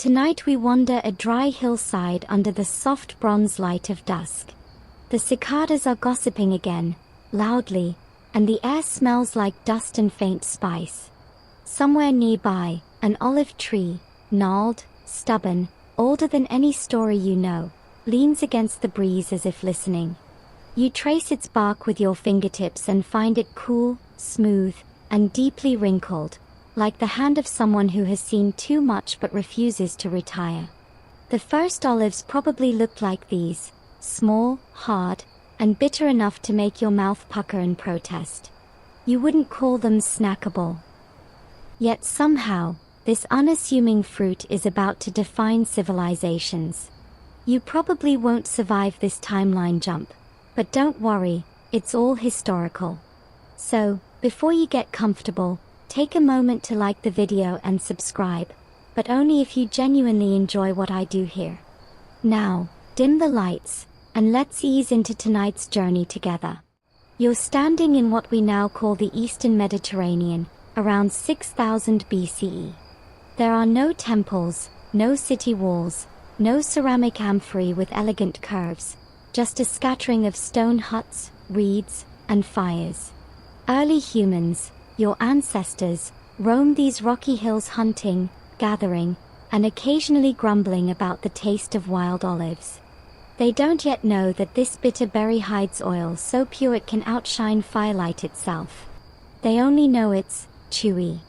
Tonight we wander a dry hillside under the soft bronze light of dusk. The cicadas are gossiping again, loudly, and the air smells like dust and faint spice. Somewhere nearby, an olive tree, gnarled, stubborn, older than any story you know, leans against the breeze as if listening. You trace its bark with your fingertips and find it cool, smooth, and deeply wrinkled, like the hand of someone who has seen too much but refuses to retire. The first olives probably looked like these, small, hard, and bitter enough to make your mouth pucker in protest. You wouldn't call them snackable. Yet somehow, this unassuming fruit is about to define civilizations. You probably won't survive this timeline jump, but don't worry, it's all historical. So, before you get comfortable, take a moment to like the video and subscribe, but only if you genuinely enjoy what I do here. Now, dim the lights, and let's ease into tonight's journey together. You're standing in what we now call the Eastern Mediterranean, around 6000 BCE. There are no temples, no city walls, no ceramic amphorae with elegant curves, just a scattering of stone huts, reeds, and fires. Early humans, your ancestors, roamed these rocky hills hunting, gathering, and occasionally grumbling about the taste of wild olives. They don't yet know that this bitter berry hides oil so pure it can outshine firelight itself. They only know it's chewy.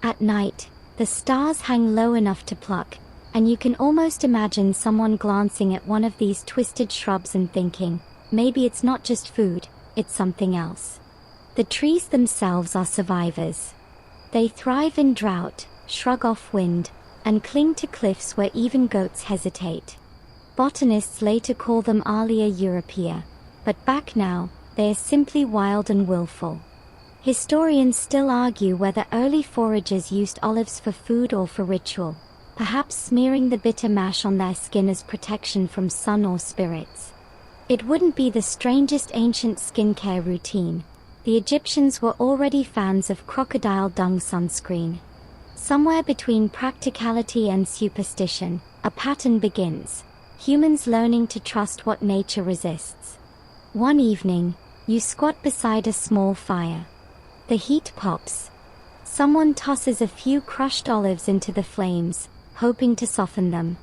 At night, the stars hang low enough to pluck, and you can almost imagine someone glancing at one of these twisted shrubs and thinking, maybe it's not just food, it's something else. The trees themselves are survivors. They thrive in drought, shrug off wind, and cling to cliffs where even goats hesitate. Botanists later call them Alia europaea, but back now, they are simply wild and willful. Historians still argue whether early foragers used olives for food or for ritual, perhaps smearing the bitter mash on their skin as protection from sun or spirits. It wouldn't be the strangest ancient skincare routine. The Egyptians were already fans of crocodile dung sunscreen. Somewhere between practicality and superstition, a pattern begins, humans learning to trust what nature resists. One evening, you squat beside a small fire. The heat pops. Someone tosses a few crushed olives into the flames, hoping to soften them.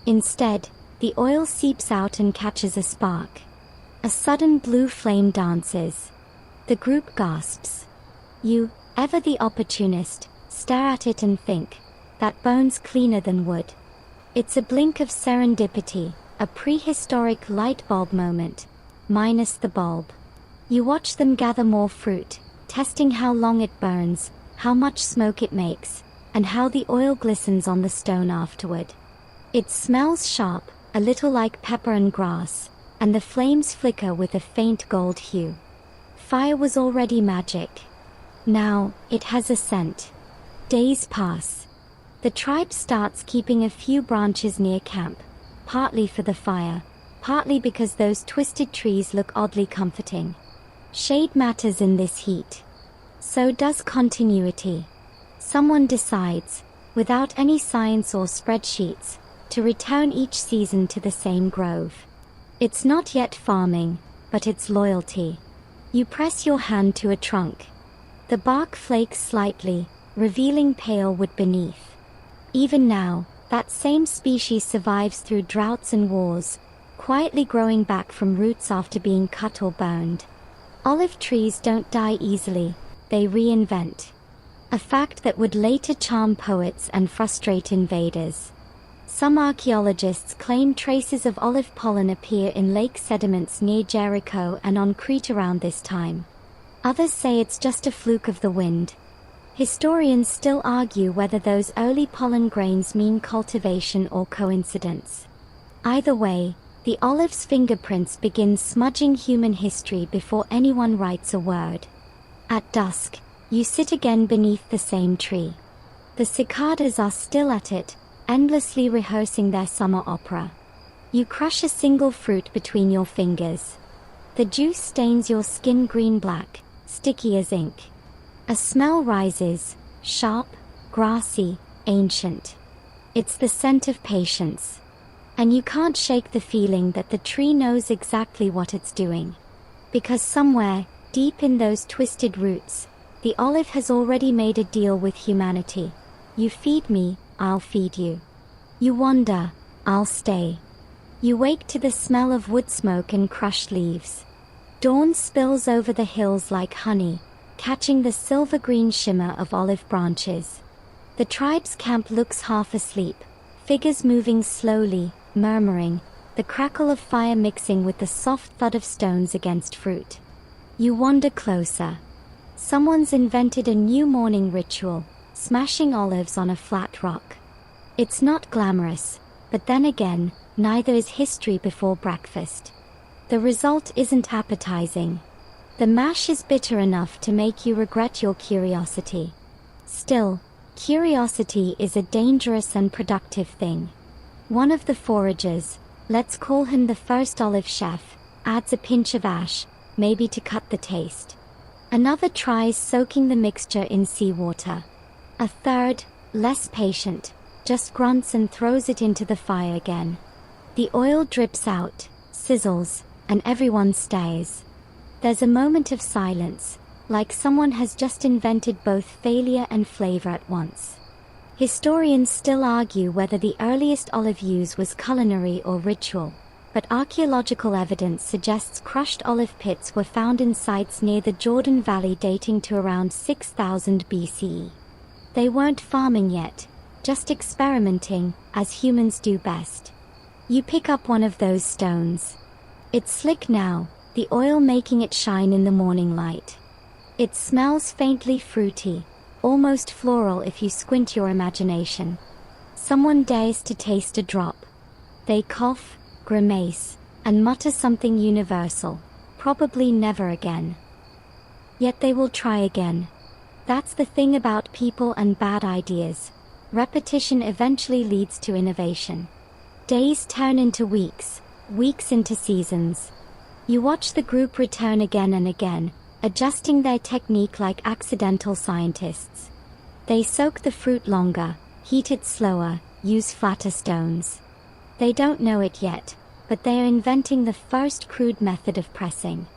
Instead, the oil seeps out and catches a spark. A sudden blue flame dances. The group gasps. You, ever the opportunist, stare at it and think, that burns cleaner than wood. It's a blink of serendipity, a prehistoric light bulb moment, minus the bulb. You watch them gather more fruit, testing how long it burns, how much smoke it makes, and how the oil glistens on the stone afterward. It smells sharp, a little like pepper and grass, and the flames flicker with a faint gold hue. Fire was already magic. Now, it has a scent. Days pass. The tribe starts keeping a few branches near camp, partly for the fire, partly because those twisted trees look oddly comforting. Shade matters in this heat. So does continuity. Someone decides, without any science or spreadsheets, to return each season to the same grove. It's not yet farming, but it's loyalty. You press your hand to a trunk. The bark flakes slightly, revealing pale wood beneath. Even now, that same species survives through droughts and wars, quietly growing back from roots after being cut or burned. Olive trees don't die easily, they reinvent. A fact that would later charm poets and frustrate invaders. Some archaeologists claim traces of olive pollen appear in lake sediments near Jericho and on Crete around this time. Others say it's just a fluke of the wind. Historians still argue whether those early pollen grains mean cultivation or coincidence. Either way, the olive's fingerprints begin smudging human history before anyone writes a word. At dusk, you sit again beneath the same tree. The cicadas are still at it, endlessly rehearsing their summer opera. You crush a single fruit between your fingers. The juice stains your skin green-black, sticky as ink. A smell rises, sharp, grassy, ancient. It's the scent of patience. And you can't shake the feeling that the tree knows exactly what it's doing. Because somewhere, deep in those twisted roots, the olive has already made a deal with humanity. You feed me, I'll feed you. You wander, I'll stay. You wake to the smell of wood smoke and crushed leaves. Dawn spills over the hills like honey, catching the silver-green shimmer of olive branches. The tribe's camp looks half asleep, figures moving slowly, murmuring, the crackle of fire mixing with the soft thud of stones against fruit. You wander closer. Someone's invented a new morning ritual, smashing olives on a flat rock. It's not glamorous, but then again, neither is history before breakfast. The result isn't appetizing. The mash is bitter enough to make you regret your curiosity. Still, curiosity is a dangerous and productive thing. One of the foragers, let's call him the first olive chef, adds a pinch of ash, maybe to cut the taste. Another tries soaking the mixture in seawater. A third, less patient, just grunts and throws it into the fire again. The oil drips out, sizzles, and everyone stares. There's a moment of silence, like someone has just invented both failure and flavor at once. Historians still argue whether the earliest olive use was culinary or ritual, but archaeological evidence suggests crushed olive pits were found in sites near the Jordan Valley dating to around 6000 BCE. They weren't farming yet, just experimenting, as humans do best. You pick up one of those stones. It's slick now, the oil making it shine in the morning light. It smells faintly fruity, almost floral if you squint your imagination. Someone dares to taste a drop. They cough, grimace, and mutter something universal, probably never again. Yet they will try again. That's the thing about people and bad ideas. Repetition eventually leads to innovation. Days turn into weeks, weeks into seasons. You watch the group return again and again, adjusting their technique like accidental scientists. They soak the fruit longer, heat it slower, use flatter stones. They don't know it yet, but they are inventing the first crude method of pressing.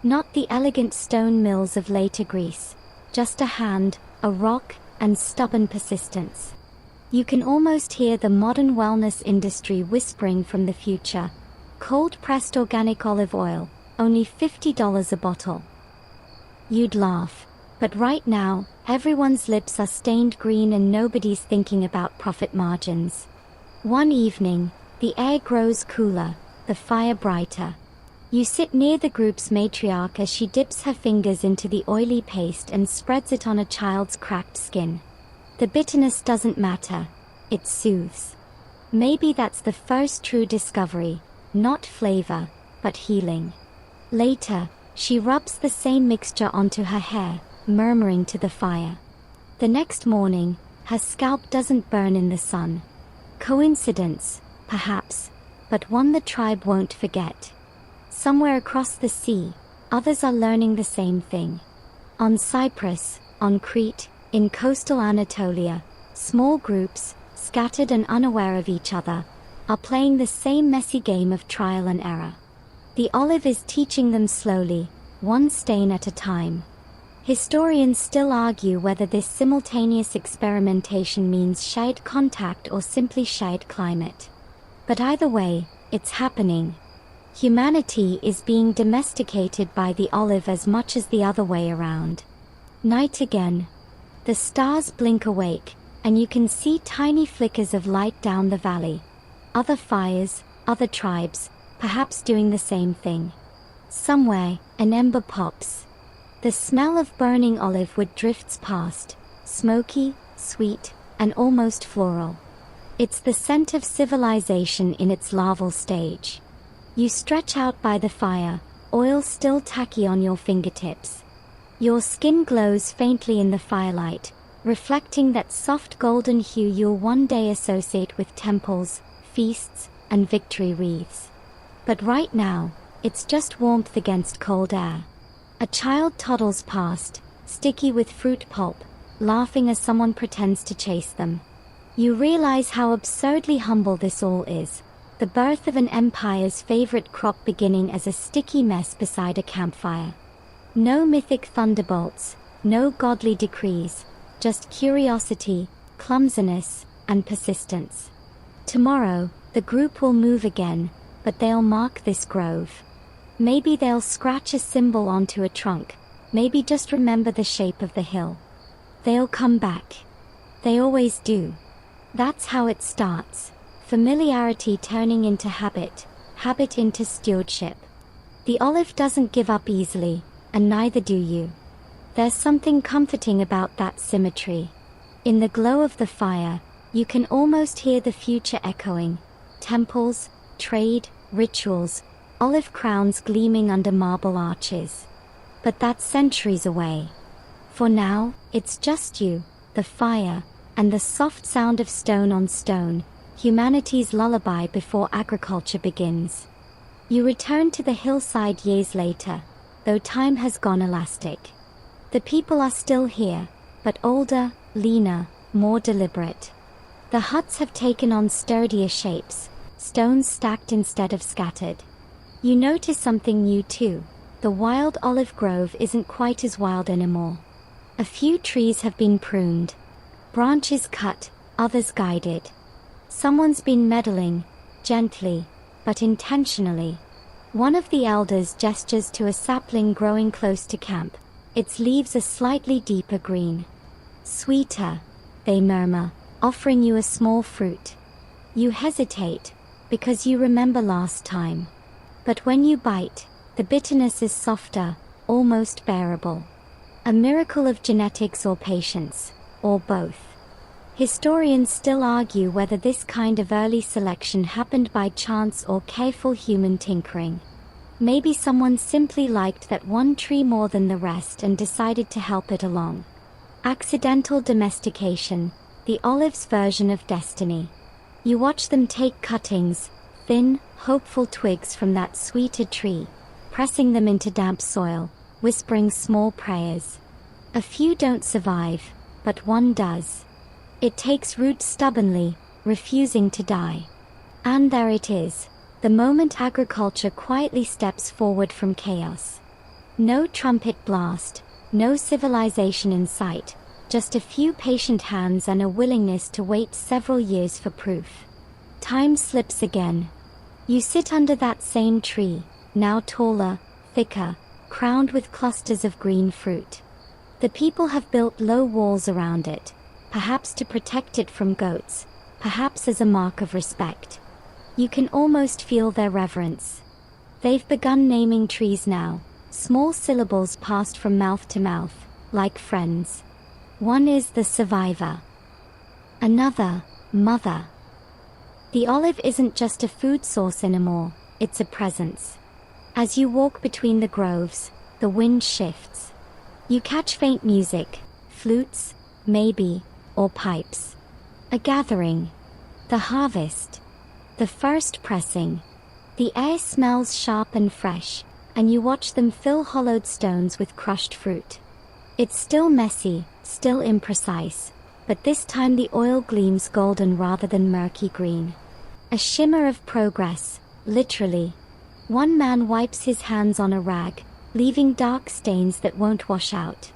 Not the elegant stone mills of later Greece, just a hand, a rock, and stubborn persistence. You can almost hear the modern wellness industry whispering from the future. Cold-pressed organic olive oil, only $50 a bottle. You'd laugh. But right now, everyone's lips are stained green and nobody's thinking about profit margins. One evening, the air grows cooler, the fire brighter. You sit near the group's matriarch as she dips her fingers into the oily paste and spreads it on a child's cracked skin. The bitterness doesn't matter, it soothes. Maybe that's the first true discovery, not flavor, but healing. Later, she rubs the same mixture onto her hair, murmuring to the fire. The next morning, her scalp doesn't burn in the sun. Coincidence, perhaps, but one the tribe won't forget. Somewhere across the sea, others are learning the same thing. On Cyprus, on Crete, in coastal Anatolia, small groups, scattered and unaware of each other, are playing the same messy game of trial and error. The olive is teaching them slowly, one stain at a time. Historians still argue whether this simultaneous experimentation means shared contact or simply shared climate. But either way, it's happening. Humanity is being domesticated by the olive as much as the other way around. Night again. The stars blink awake, and you can see tiny flickers of light down the valley. Other fires, other tribes, perhaps doing the same thing. Somewhere, an ember pops. The smell of burning olive wood drifts past, smoky, sweet, and almost floral. It's the scent of civilization in its larval stage. You stretch out by the fire, oil still tacky on your fingertips. Your skin glows faintly in the firelight, reflecting that soft golden hue you'll one day associate with temples, feasts, and victory wreaths. But right now, it's just warmth against cold air. A child toddles past, sticky with fruit pulp, laughing as someone pretends to chase them. You realize how absurdly humble this all is. The birth of an empire's favorite crop beginning as a sticky mess beside a campfire. No mythic thunderbolts, no godly decrees, just curiosity, clumsiness, and persistence. Tomorrow, the group will move again, but they'll mark this grove. Maybe they'll scratch a symbol onto a trunk, maybe just remember the shape of the hill. They'll come back. They always do. That's how it starts. Familiarity turning into habit, habit into stewardship. The olive doesn't give up easily, and neither do you. There's something comforting about that symmetry. In the glow of the fire, you can almost hear the future echoing. Temples, trade, rituals, olive crowns gleaming under marble arches. But that's centuries away. For now, it's just you, the fire, and the soft sound of stone on stone, humanity's lullaby before agriculture begins. You return to the hillside years later, though time has gone elastic. The people are still here, but older, leaner, more deliberate. The huts have taken on sturdier shapes, stones stacked instead of scattered. You notice something new too. The wild olive grove isn't quite as wild anymore. A few trees have been pruned. Branches cut, others guided. Someone's been meddling, gently, but intentionally. One of the elders gestures to a sapling growing close to camp. Its leaves are slightly deeper green. Sweeter, they murmur, offering you a small fruit. You hesitate, because you remember last time. But when you bite, the bitterness is softer, almost bearable. A miracle of genetics or patience, or both. Historians still argue whether this kind of early selection happened by chance or careful human tinkering. Maybe someone simply liked that one tree more than the rest and decided to help it along. Accidental domestication, the olive's version of destiny. You watch them take cuttings, thin, hopeful twigs from that sweeter tree, pressing them into damp soil, whispering small prayers. A few don't survive, but one does. It takes root stubbornly, refusing to die. And there it is, the moment agriculture quietly steps forward from chaos. No trumpet blast, no civilization in sight, just a few patient hands and a willingness to wait several years for proof. Time slips again. You sit under that same tree, now taller, thicker, crowned with clusters of green fruit. The people have built low walls around it, perhaps to protect it from goats, perhaps as a mark of respect. You can almost feel their reverence. They've begun naming trees now, small syllables passed from mouth to mouth, like friends. One is the survivor. Another, mother. The olive isn't just a food source anymore, it's a presence. As you walk between the groves, the wind shifts. You catch faint music, flutes, maybe, or pipes. A gathering. The harvest. The first pressing. The air smells sharp and fresh, and you watch them fill hollowed stones with crushed fruit. It's still messy, still imprecise, but this time the oil gleams golden rather than murky green. A shimmer of progress, literally. One man wipes his hands on a rag, leaving dark stains that won't wash out.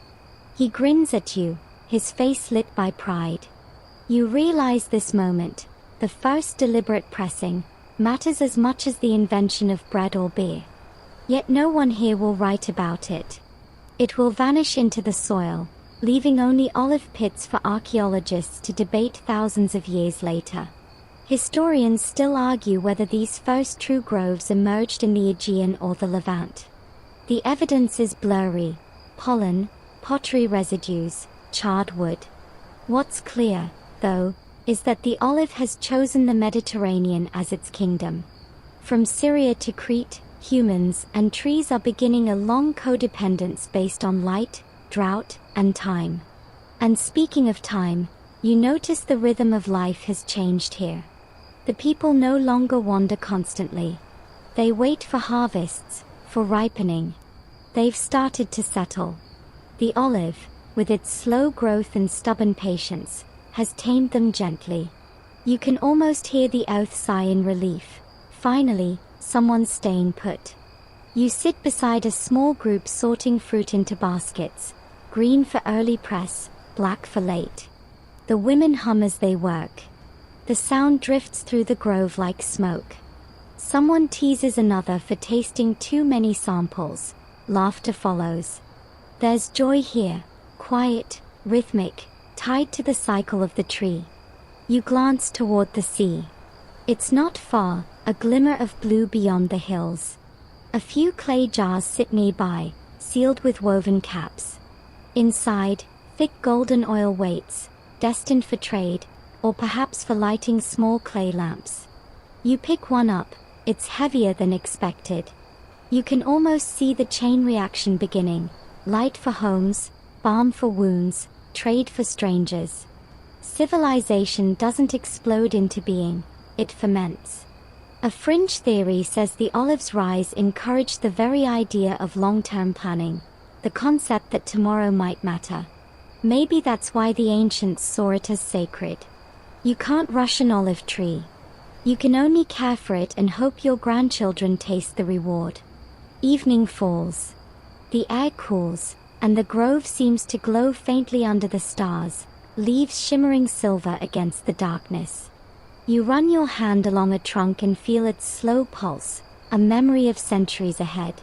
He grins at you, his face lit by pride. You realize this moment, the first deliberate pressing, matters as much as the invention of bread or beer. Yet no one here will write about it. It will vanish into the soil, leaving only olive pits for archaeologists to debate thousands of years later. Historians still argue whether these first true groves emerged in the Aegean or the Levant. The evidence is blurry: pollen, pottery residues, charred wood. What's clear, though, is that the olive has chosen the Mediterranean as its kingdom. From Syria to Crete, humans and trees are beginning a long codependence based on light, drought, and time. And speaking of time, you notice the rhythm of life has changed here. The people no longer wander constantly. They wait for harvests, for ripening. They've started to settle. The olive, with its slow growth and stubborn patience, has tamed them gently. You can almost hear the earth sigh in relief. Finally, someone's staying put. You sit beside a small group sorting fruit into baskets, green for early press, black for late. The women hum as they work. The sound drifts through the grove like smoke. Someone teases another for tasting too many samples. Laughter follows. There's joy here, quiet, rhythmic, tied to the cycle of the tree. You glance toward the sea. It's not far, a glimmer of blue beyond the hills. A few clay jars sit nearby, sealed with woven caps. Inside, thick golden oil waits, destined for trade, or perhaps for lighting small clay lamps. You pick one up. It's heavier than expected. You can almost see the chain reaction beginning. Light for homes, balm for wounds, trade for strangers. Civilization doesn't explode into being, it ferments. A fringe theory says the olive's rise encouraged the very idea of long-term planning, the concept that tomorrow might matter. Maybe that's why the ancients saw it as sacred. You can't rush an olive tree. You can only care for it and hope your grandchildren taste the reward. Evening falls. The air cools, and the grove seems to glow faintly under the stars, leaves shimmering silver against the darkness. You run your hand along a trunk and feel its slow pulse, a memory of centuries ahead.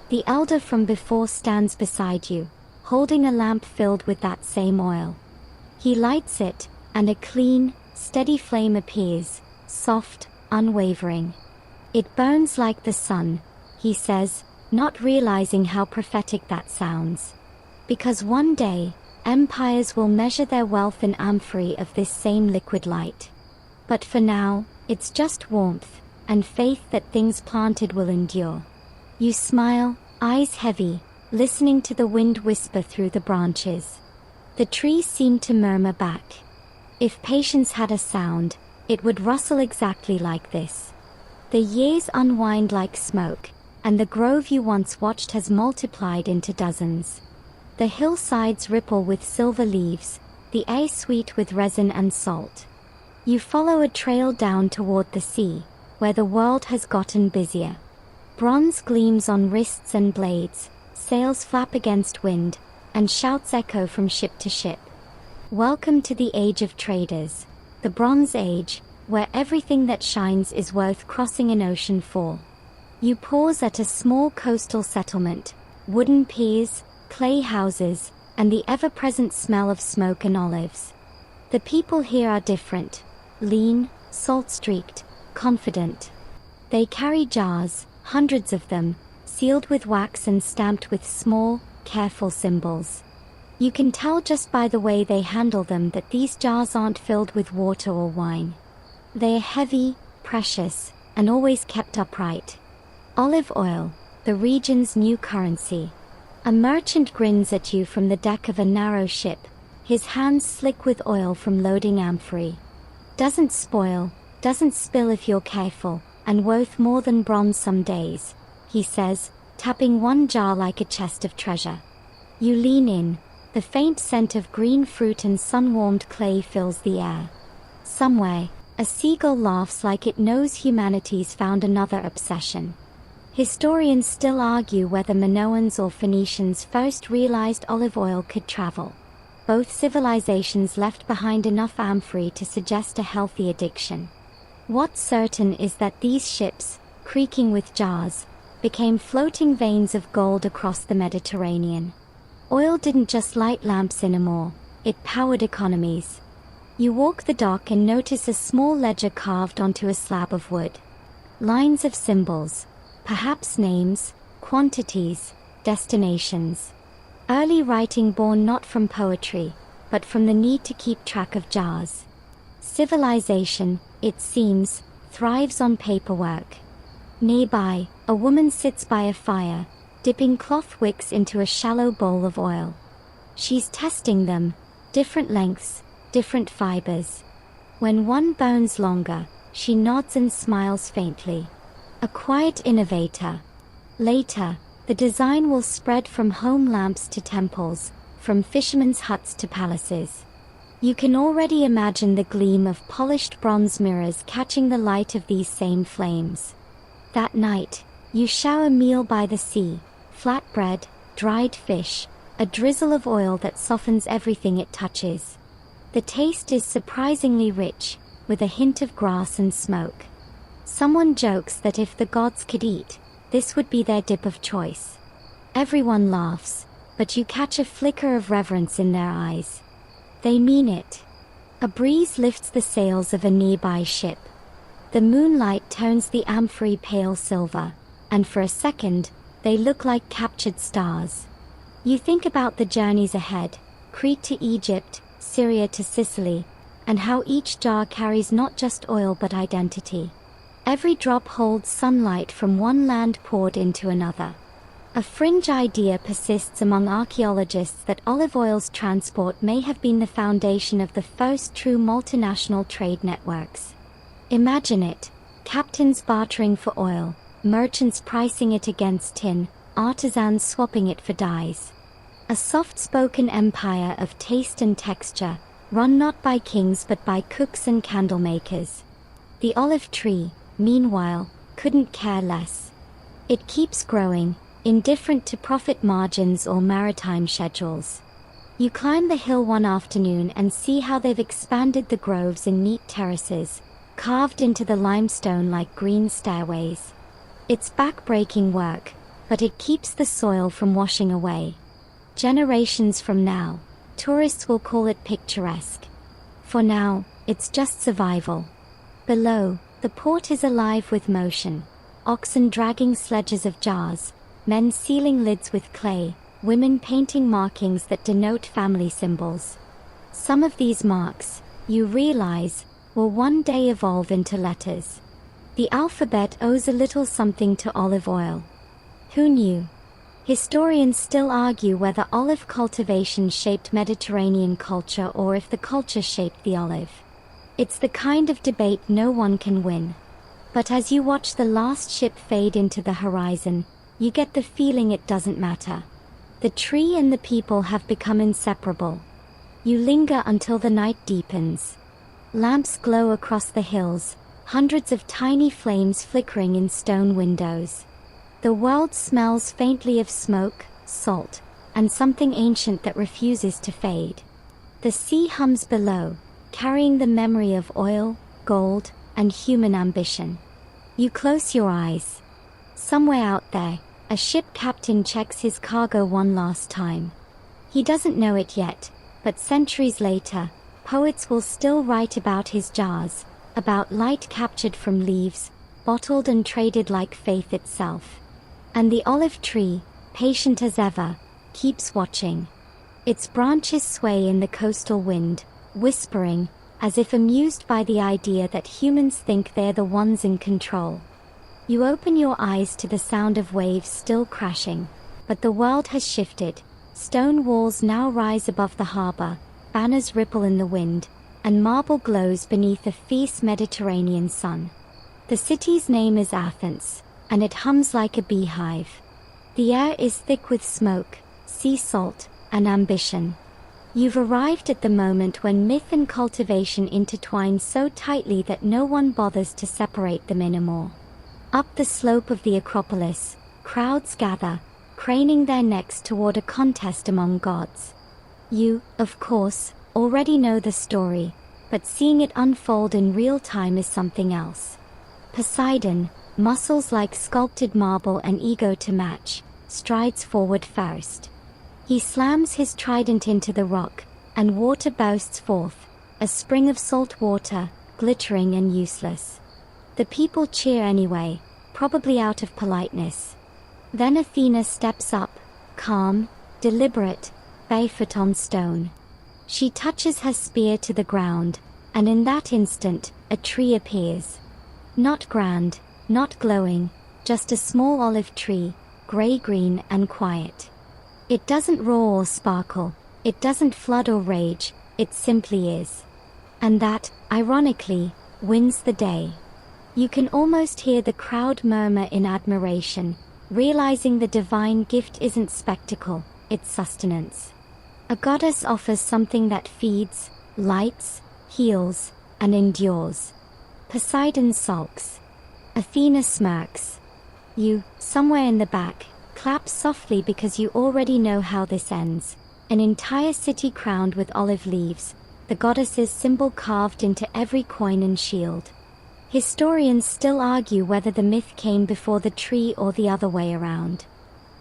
The elder from before stands beside you, holding a lamp filled with that same oil. He lights it, and a clean, steady flame appears, soft, unwavering. It burns like the sun, he says, not realizing how prophetic that sounds. Because one day, empires will measure their wealth in amphorae of this same liquid light. But for now, it's just warmth, and faith that things planted will endure. You smile, eyes heavy, listening to the wind whisper through the branches. The trees seem to murmur back. If patience had a sound, it would rustle exactly like this. The years unwind like smoke, and the grove you once watched has multiplied into dozens. The hillsides ripple with silver leaves, the air sweet with resin and salt. You follow a trail down toward the sea, where the world has gotten busier. Bronze gleams on wrists and blades, sails flap against wind, and shouts echo from ship to ship. Welcome to the age of traders, the Bronze Age, where everything that shines is worth crossing an ocean for. You pause at a small coastal settlement, wooden piers, clay houses, and the ever-present smell of smoke and olives. The people here are different. Lean, salt-streaked, confident. They carry jars, hundreds of them, sealed with wax and stamped with small, careful symbols. You can tell just by the way they handle them that these jars aren't filled with water or wine. They are heavy, precious, and always kept upright. Olive oil, the region's new currency. A merchant grins at you from the deck of a narrow ship, his hands slick with oil from loading amphorae. Doesn't spoil, doesn't spill if you're careful, and worth more than bronze some days, he says, tapping one jar like a chest of treasure. You lean in, the faint scent of green fruit and sun-warmed clay fills the air. Somewhere, a seagull laughs like it knows humanity's found another obsession. Historians still argue whether Minoans or Phoenicians first realized olive oil could travel. Both civilizations left behind enough amphorae to suggest a healthy addiction. What's certain is that these ships, creaking with jars, became floating veins of gold across the Mediterranean. Oil didn't just light lamps anymore, it powered economies. You walk the dock and notice a small ledger carved onto a slab of wood. Lines of symbols, perhaps names, quantities, destinations. Early writing born not from poetry, but from the need to keep track of jars. Civilization, it seems, thrives on paperwork. Nearby, a woman sits by a fire, dipping cloth wicks into a shallow bowl of oil. She's testing them, different lengths, different fibers. When one burns longer, she nods and smiles faintly. A quiet innovator. Later, the design will spread from home lamps to temples, from fishermen's huts to palaces. You can already imagine the gleam of polished bronze mirrors catching the light of these same flames. That night, you shower meal by the sea, flatbread, dried fish, a drizzle of oil that softens everything it touches. The taste is surprisingly rich, with a hint of grass and smoke. Someone jokes that if the gods could eat, this would be their dip of choice. Everyone laughs, but you catch a flicker of reverence in their eyes. They mean it. A breeze lifts the sails of a nearby ship. The moonlight tones the amphory pale silver, and for a second, they look like captured stars. You think about the journeys ahead, Crete to Egypt, Syria to Sicily, and how each jar carries not just oil but identity. Every drop holds sunlight from one land poured into another. A fringe idea persists among archaeologists that olive oil's transport may have been the foundation of the first true multinational trade networks. Imagine it, captains bartering for oil, merchants pricing it against tin, artisans swapping it for dyes. A soft-spoken empire of taste and texture, run not by kings but by cooks and candlemakers. The olive tree, meanwhile, couldn't care less. It keeps growing, indifferent to profit margins or maritime schedules. You climb the hill one afternoon and see how they've expanded the groves in neat terraces, carved into the limestone like green stairways. It's back-breaking work, but it keeps the soil from washing away. Generations from now, tourists will call it picturesque. For now, it's just survival. Below, the port is alive with motion. Oxen dragging sledges of jars, men sealing lids with clay, women painting markings that denote family symbols. Some of these marks, you realize, will one day evolve into letters. The alphabet owes a little something to olive oil. Who knew? Historians still argue whether olive cultivation shaped Mediterranean culture or if the culture shaped the olive. It's the kind of debate no one can win. But as you watch the last ship fade into the horizon, you get the feeling it doesn't matter. The tree and the people have become inseparable. You linger until the night deepens. Lamps glow across the hills, hundreds of tiny flames flickering in stone windows. The world smells faintly of smoke, salt, and something ancient that refuses to fade. The sea hums below, carrying the memory of oil, gold, and human ambition. You close your eyes. Somewhere out there, a ship captain checks his cargo one last time. He doesn't know it yet, but centuries later, poets will still write about his jars, about light captured from leaves, bottled and traded like faith itself. And the olive tree, patient as ever, keeps watching. Its branches sway in the coastal wind, whispering, as if amused by the idea that humans think they're the ones in control. You open your eyes to the sound of waves still crashing, but the world has shifted. Stone walls now rise above the harbor, banners ripple in the wind, and marble glows beneath a fierce Mediterranean sun. The city's name is Athens, and it hums like a beehive. The air is thick with smoke, sea salt, and ambition. You've arrived at the moment when myth and cultivation intertwine so tightly that no one bothers to separate them anymore. Up the slope of the Acropolis, crowds gather, craning their necks toward a contest among gods. You, of course, already know the story, but seeing it unfold in real time is something else. Poseidon, muscles like sculpted marble and ego to match, strides forward first. He slams his trident into the rock, and water bursts forth, a spring of salt water, glittering and useless. The people cheer anyway, probably out of politeness. Then Athena steps up, calm, deliberate, barefoot on stone. She touches her spear to the ground, and in that instant, a tree appears. Not grand, not glowing, just a small olive tree, gray-green and quiet. It doesn't roar or sparkle, it doesn't flood or rage, it simply is. And that, ironically, wins the day. You can almost hear the crowd murmur in admiration, realizing the divine gift isn't spectacle, it's sustenance. A goddess offers something that feeds, lights, heals, and endures. Poseidon sulks. Athena smirks. You, somewhere in the back, clap softly because you already know how this ends. An entire city crowned with olive leaves, the goddess's symbol carved into every coin and shield. Historians still argue whether the myth came before the tree or the other way around.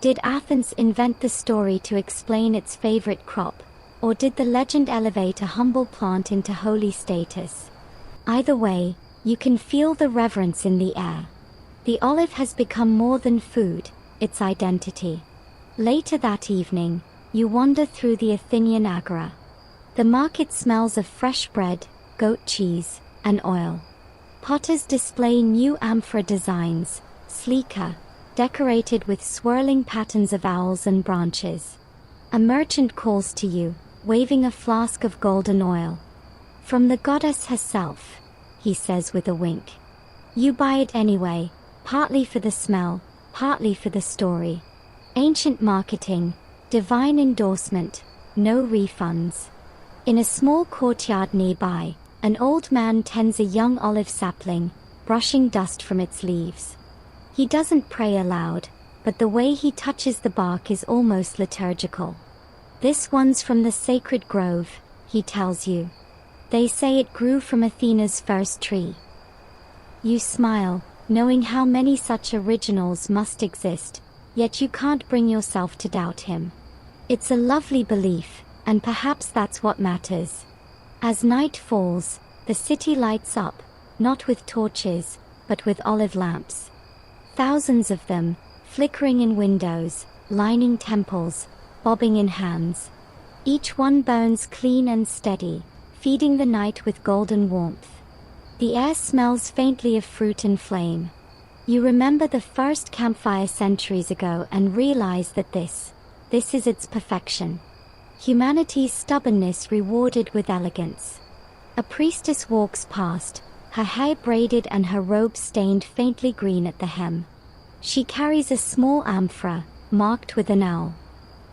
Did Athens invent the story to explain its favorite crop, or did the legend elevate a humble plant into holy status? Either way, you can feel the reverence in the air. The olive has become more than food, its identity. Later that evening, you wander through the Athenian agora. The market smells of fresh bread, goat cheese, and oil. Potters display new amphora designs, sleeker, decorated with swirling patterns of owls and branches. A merchant calls to you, waving a flask of golden oil. From the goddess herself, he says with a wink. You buy it anyway, partly for the smell, partly for the story. Ancient marketing, divine endorsement, no refunds. In a small courtyard nearby, an old man tends a young olive sapling, brushing dust from its leaves. He doesn't pray aloud, but the way he touches the bark is almost liturgical. This one's from the sacred grove, he tells you. They say it grew from Athena's first tree. You smile, knowing how many such originals must exist, yet you can't bring yourself to doubt him. It's a lovely belief, and perhaps that's what matters. As night falls, the city lights up, not with torches, but with olive lamps. Thousands of them, flickering in windows, lining temples, bobbing in hands. Each one burns clean and steady, feeding the night with golden warmth. The air smells faintly of fruit and flame. You remember the first campfire centuries ago and realize that this is its perfection. Humanity's stubbornness rewarded with elegance. A priestess walks past, her hair braided and her robe stained faintly green at the hem. She carries a small amphora, marked with an owl.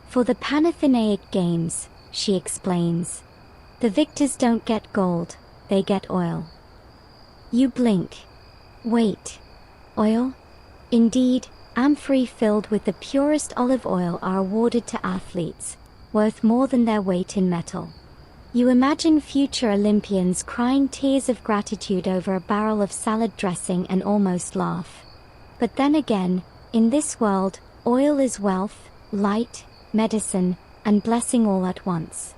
For the Panathenaic Games, she explains. The victors don't get gold, they get oil. You blink. Wait. Oil? Indeed, amphorae filled with the purest olive oil are awarded to athletes, worth more than their weight in metal. You imagine future Olympians crying tears of gratitude over a barrel of salad dressing and almost laugh. But then again, in this world, oil is wealth, light, medicine, and blessing all at once.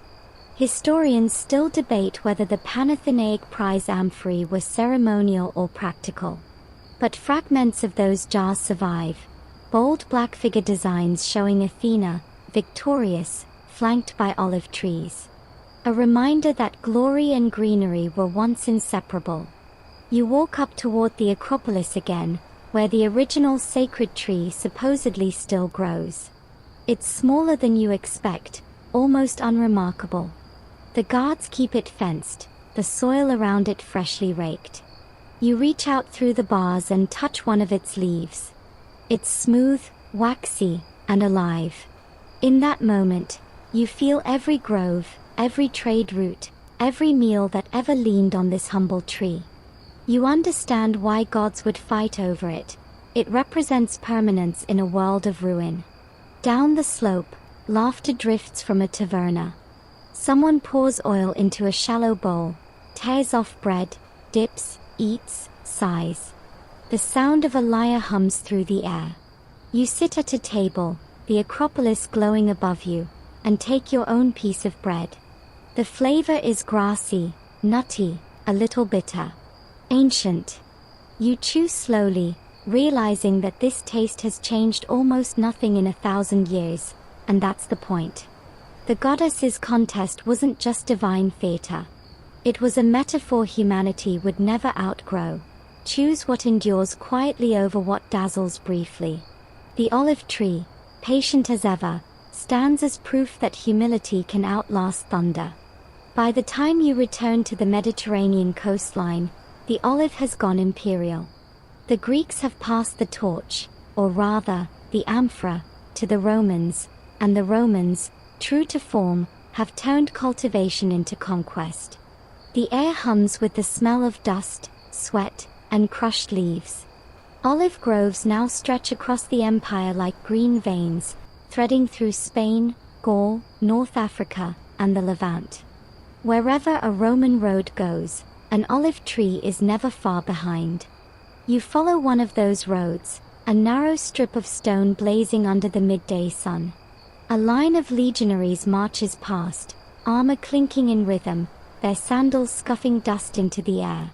Historians still debate whether the Panathenaic prize amphorae were ceremonial or practical. But fragments of those jars survive, bold black figure designs showing Athena, victorious, flanked by olive trees. A reminder that glory and greenery were once inseparable. You walk up toward the Acropolis again, where the original sacred tree supposedly still grows. It's smaller than you expect, almost unremarkable. The guards keep it fenced, the soil around it freshly raked. You reach out through the bars and touch one of its leaves. It's smooth, waxy, and alive. In that moment, you feel every grove, every trade route, every meal that ever leaned on this humble tree. You understand why gods would fight over it. It represents permanence in a world of ruin. Down the slope, laughter drifts from a taverna. Someone pours oil into a shallow bowl, tears off bread, dips, eats, sighs. The sound of a lyre hums through the air. You sit at a table, the Acropolis glowing above you, and take your own piece of bread. The flavor is grassy, nutty, a little bitter. Ancient. You chew slowly, realizing that this taste has changed almost nothing in 1,000 years, and that's the point. The goddesses' contest wasn't just divine theater. It was a metaphor humanity would never outgrow. Choose what endures quietly over what dazzles briefly. The olive tree, patient as ever, stands as proof that humility can outlast thunder. By the time you return to the Mediterranean coastline, the olive has gone imperial. The Greeks have passed the torch, or rather, the amphora, to the Romans, and the Romans, true to form, have turned cultivation into conquest. The air hums with the smell of dust, sweat, and crushed leaves. Olive groves now stretch across the empire like green veins, threading through Spain, Gaul, North Africa, and the Levant. Wherever a Roman road goes, an olive tree is never far behind. You follow one of those roads, a narrow strip of stone blazing under the midday sun. A line of legionaries marches past, armor clinking in rhythm, their sandals scuffing dust into the air.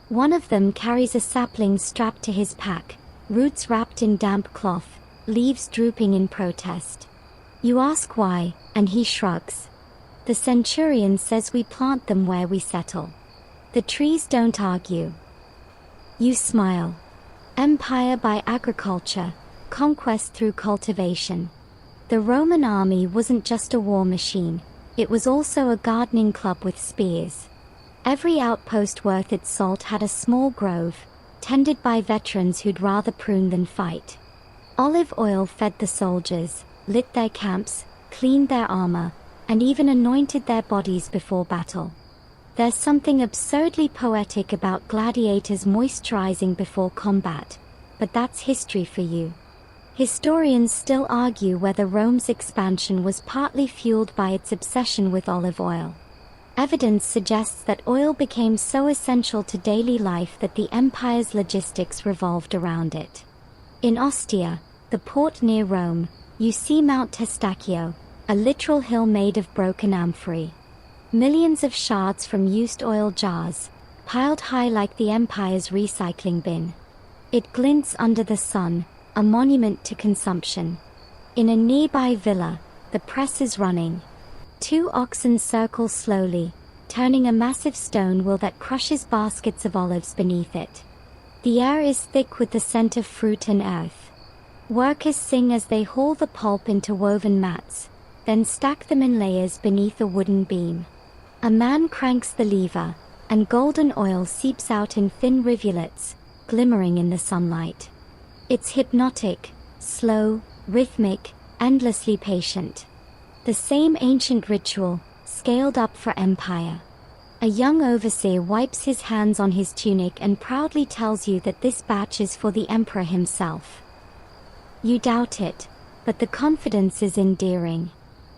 One of them carries a sapling strapped to his pack, roots wrapped in damp cloth, leaves drooping in protest. You ask why, and he shrugs. The centurion says we plant them where we settle. The trees don't argue. You smile. Empire by agriculture, conquest through cultivation. The Roman army wasn't just a war machine, it was also a gardening club with spears. Every outpost worth its salt had a small grove, tended by veterans who'd rather prune than fight. Olive oil fed the soldiers, lit their camps, cleaned their armor, and even anointed their bodies before battle. There's something absurdly poetic about gladiators moisturizing before combat, but that's history for you. Historians still argue whether Rome's expansion was partly fueled by its obsession with olive oil. Evidence suggests that oil became so essential to daily life that the empire's logistics revolved around it. In Ostia, the port near Rome, you see Mount Testaccio, a literal hill made of broken amphorae. Millions of shards from used oil jars, piled high like the empire's recycling bin. It glints under the sun, a monument to consumption. In a nearby villa, the press is running. 2 oxen circle slowly, turning a massive stone wheel that crushes baskets of olives beneath it. The air is thick with the scent of fruit and earth. Workers sing as they haul the pulp into woven mats, then stack them in layers beneath a wooden beam. A man cranks the lever, and golden oil seeps out in thin rivulets, glimmering in the sunlight. It's hypnotic, slow, rhythmic, endlessly patient. The same ancient ritual, scaled up for empire. A young overseer wipes his hands on his tunic and proudly tells you that this batch is for the emperor himself. You doubt it, but the confidence is endearing.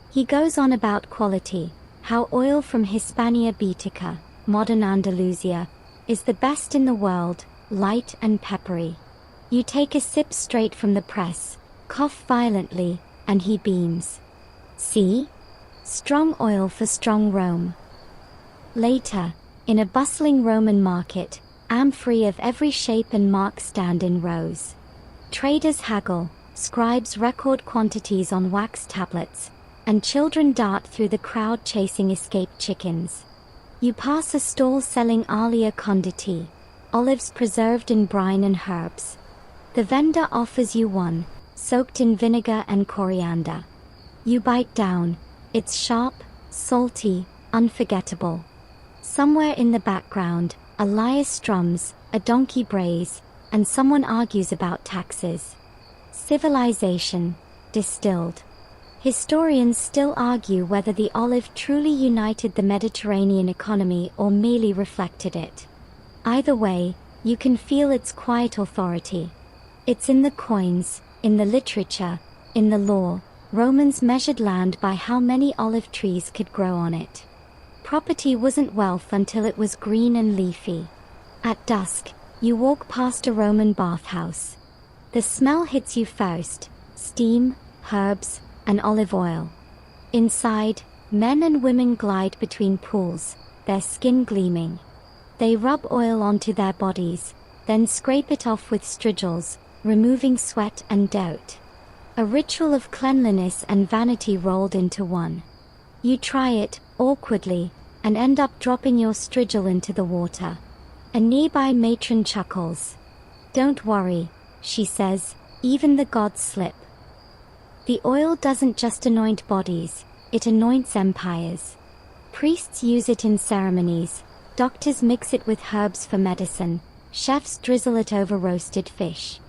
He goes on about quality, how oil from Hispania Baetica, modern Andalusia, is the best in the world, light and peppery. You take a sip straight from the press, cough violently, and he beams. See? Strong oil for strong Rome. Later, in a bustling Roman market, amphorae of every shape and mark stand in rows. Traders haggle, scribes record quantities on wax tablets, and children dart through the crowd chasing escaped chickens. You pass a stall selling alia conditi, olives preserved in brine and herbs. The vendor offers you one, soaked in vinegar and coriander. You bite down. It's sharp, salty, unforgettable. Somewhere in the background, a lyre strums, a donkey brays, and someone argues about taxes. Civilization, distilled. Historians still argue whether the olive truly united the Mediterranean economy or merely reflected it. Either way, you can feel its quiet authority. It's in the coins, in the literature, in the law. Romans measured land by how many olive trees could grow on it. Property wasn't wealth until it was green and leafy. At dusk, you walk past a Roman bathhouse. The smell hits you first: steam, herbs, and olive oil. Inside, men and women glide between pools, their skin gleaming. They rub oil onto their bodies, then scrape it off with strigils, removing sweat and dirt. A ritual of cleanliness and vanity rolled into one. You try it, awkwardly, and end up dropping your strigil into the water. A nearby matron chuckles. "Don't worry," she says, "even the gods slip." The oil doesn't just anoint bodies, it anoints empires. Priests use it in ceremonies, doctors mix it with herbs for medicine, chefs drizzle it over roasted fish.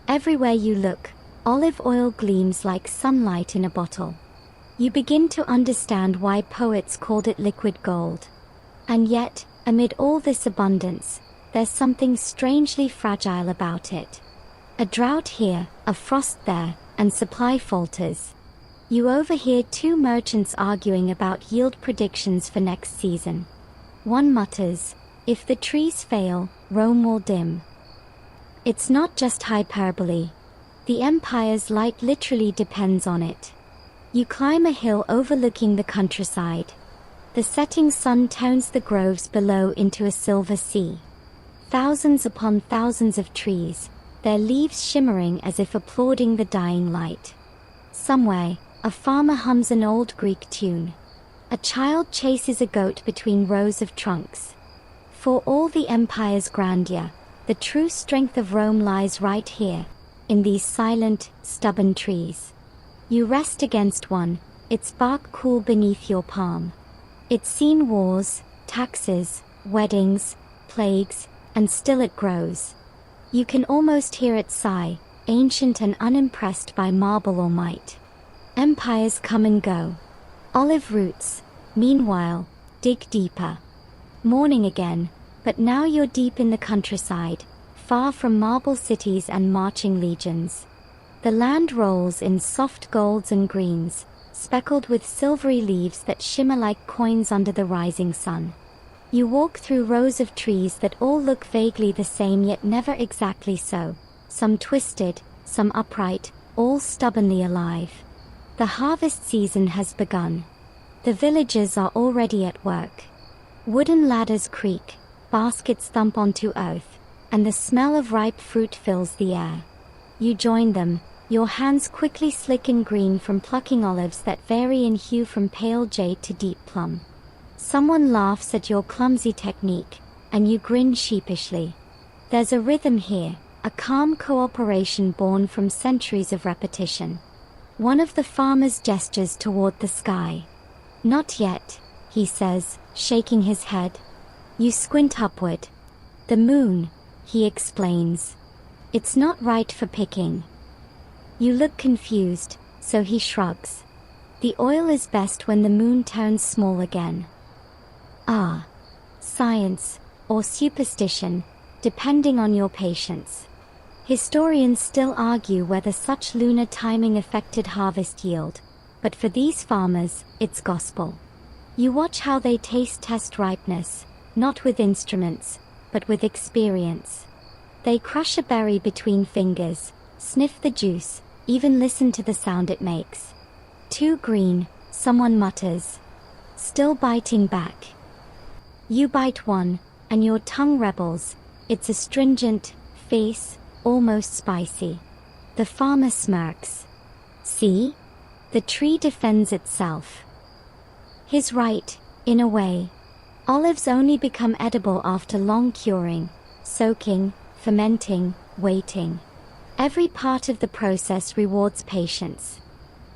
Everywhere you look, olive oil gleams like sunlight in a bottle. You begin to understand why poets called it liquid gold. And yet, Amid all this abundance, there's something strangely fragile about it. A drought here, a frost there, and supply falters. You overhear two merchants arguing about yield predictions for next season. One mutters, "If the trees fail, Rome will dim." It's not just hyperbole. The empire's light literally depends on it. You climb a hill overlooking the countryside. The setting sun tones the groves below into a silver sea. Thousands upon thousands of trees, their leaves shimmering as if applauding the dying light. Somewhere, a farmer hums an old Greek tune. A child chases a goat between rows of trunks. For all the empire's grandeur, the true strength of Rome lies right here, in these silent, stubborn trees. You rest against one, its bark cool beneath your palm. It's seen wars, taxes, weddings, plagues, and still it grows. You can almost hear it sigh, ancient and unimpressed by marble or might. Empires come and go. Olive roots, meanwhile, dig deeper. Morning again, but now you're deep in the countryside, far from marble cities and marching legions. The land rolls in soft golds and greens, speckled with silvery leaves that shimmer like coins under the rising sun. You walk through rows of trees that all look vaguely the same yet never exactly so, some twisted, some upright, all stubbornly alive. The harvest season has begun. The villagers are already at work. Wooden ladders creak, baskets thump onto earth, and the smell of ripe fruit fills the air. You join them, your hands quickly slick and green from plucking olives that vary in hue from pale jade to deep plum. Someone laughs at your clumsy technique, and you grin sheepishly. There's a rhythm here, a calm cooperation born from centuries of repetition. One of the farmers gestures toward the sky. "Not yet," he says, shaking his head. You squint upward. "The moon," he explains. "It's not right for picking." You look confused, so he shrugs. "The oil is best when the moon turns small again." Ah. Science, or superstition, depending on your patience. Historians still argue whether such lunar timing affected harvest yield, but for these farmers, it's gospel. You watch how they taste test ripeness, not with instruments, but with experience. They crush a berry between fingers, sniff the juice, even listen to the sound it makes. "Too green," someone mutters. Still biting back. You bite one, and your tongue rebels. It's astringent, fierce, almost spicy. The farmer smirks. "See? The tree defends itself." He's right, in a way. Olives only become edible after long curing, soaking, fermenting, waiting. Every part of the process rewards patience.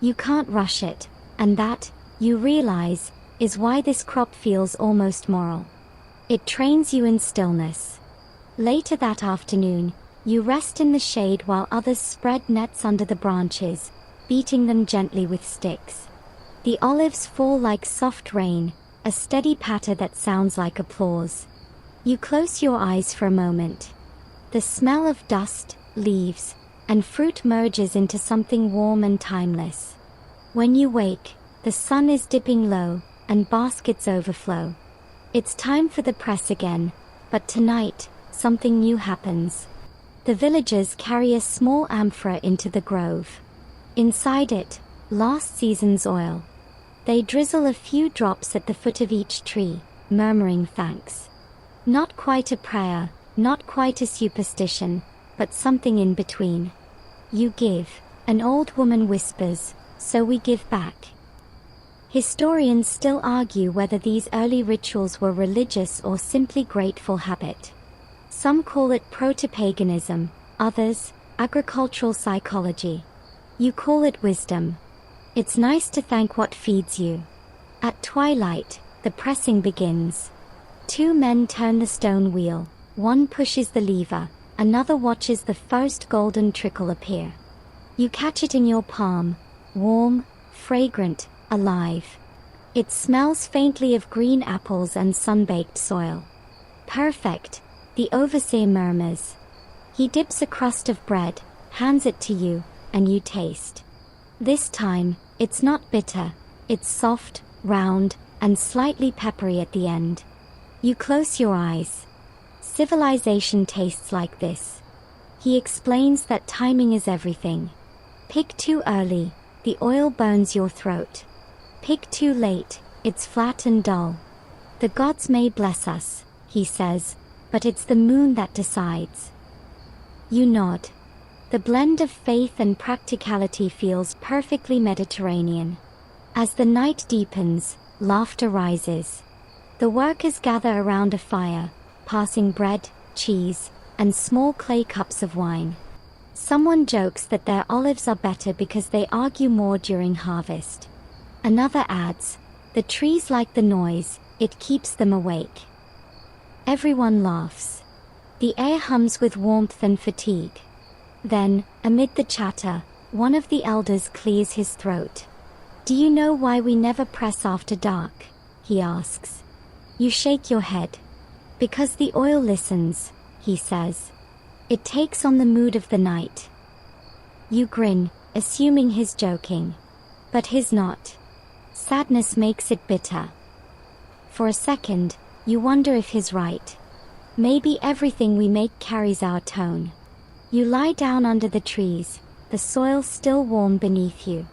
You can't rush it, and that, you realize, is why this crop feels almost moral. It trains you in stillness. Later that afternoon, you rest in the shade while others spread nets under the branches, beating them gently with sticks. The olives fall like soft rain, a steady patter that sounds like applause. You close your eyes for a moment. The smell of dust, leaves, and fruit merges into something warm and timeless. When you wake, the sun is dipping low, and baskets overflow. It's time for the press again, but tonight, something new happens. The villagers carry a small amphora into the grove. Inside it, last season's oil. They drizzle a few drops at the foot of each tree, murmuring thanks. Not quite a prayer, not quite a superstition, but something in between. You give, an old woman whispers, so we give back. Historians still argue whether these early rituals were religious or simply grateful habit. Some call it proto-paganism, others, agricultural psychology. You call it wisdom. It's nice to thank what feeds you. At twilight, the pressing begins. Two men turn the stone wheel, one pushes the lever, another watches the first golden trickle appear. You catch it in your palm, warm, fragrant, alive. It smells faintly of green apples and sun-baked soil. Perfect, the overseer murmurs. He dips a crust of bread, hands it to you, and you taste. This time, it's not bitter, it's soft, round, and slightly peppery at the end. You close your eyes. Civilization tastes like this. He explains that timing is everything. Pick too early, the oil burns your throat. Pick too late, it's flat and dull. The gods may bless us, he says, but it's the moon that decides. You nod. The blend of faith and practicality feels perfectly Mediterranean. As the night deepens, laughter rises. The workers gather around a fire, passing bread, cheese, and small clay cups of wine. Someone jokes that their olives are better because they argue more during harvest. Another adds, the trees like the noise, it keeps them awake. Everyone laughs. The air hums with warmth and fatigue. Then, amid the chatter, one of the elders clears his throat. Do you know why we never press after dark? He asks. You shake your head. Because the oil listens, he says. It takes on the mood of the night. You grin, assuming he's joking. But he's not. Sadness makes it bitter. For a second, you wonder if he's right. Maybe everything we make carries our tone. You lie down under the trees, the soil still warm beneath you.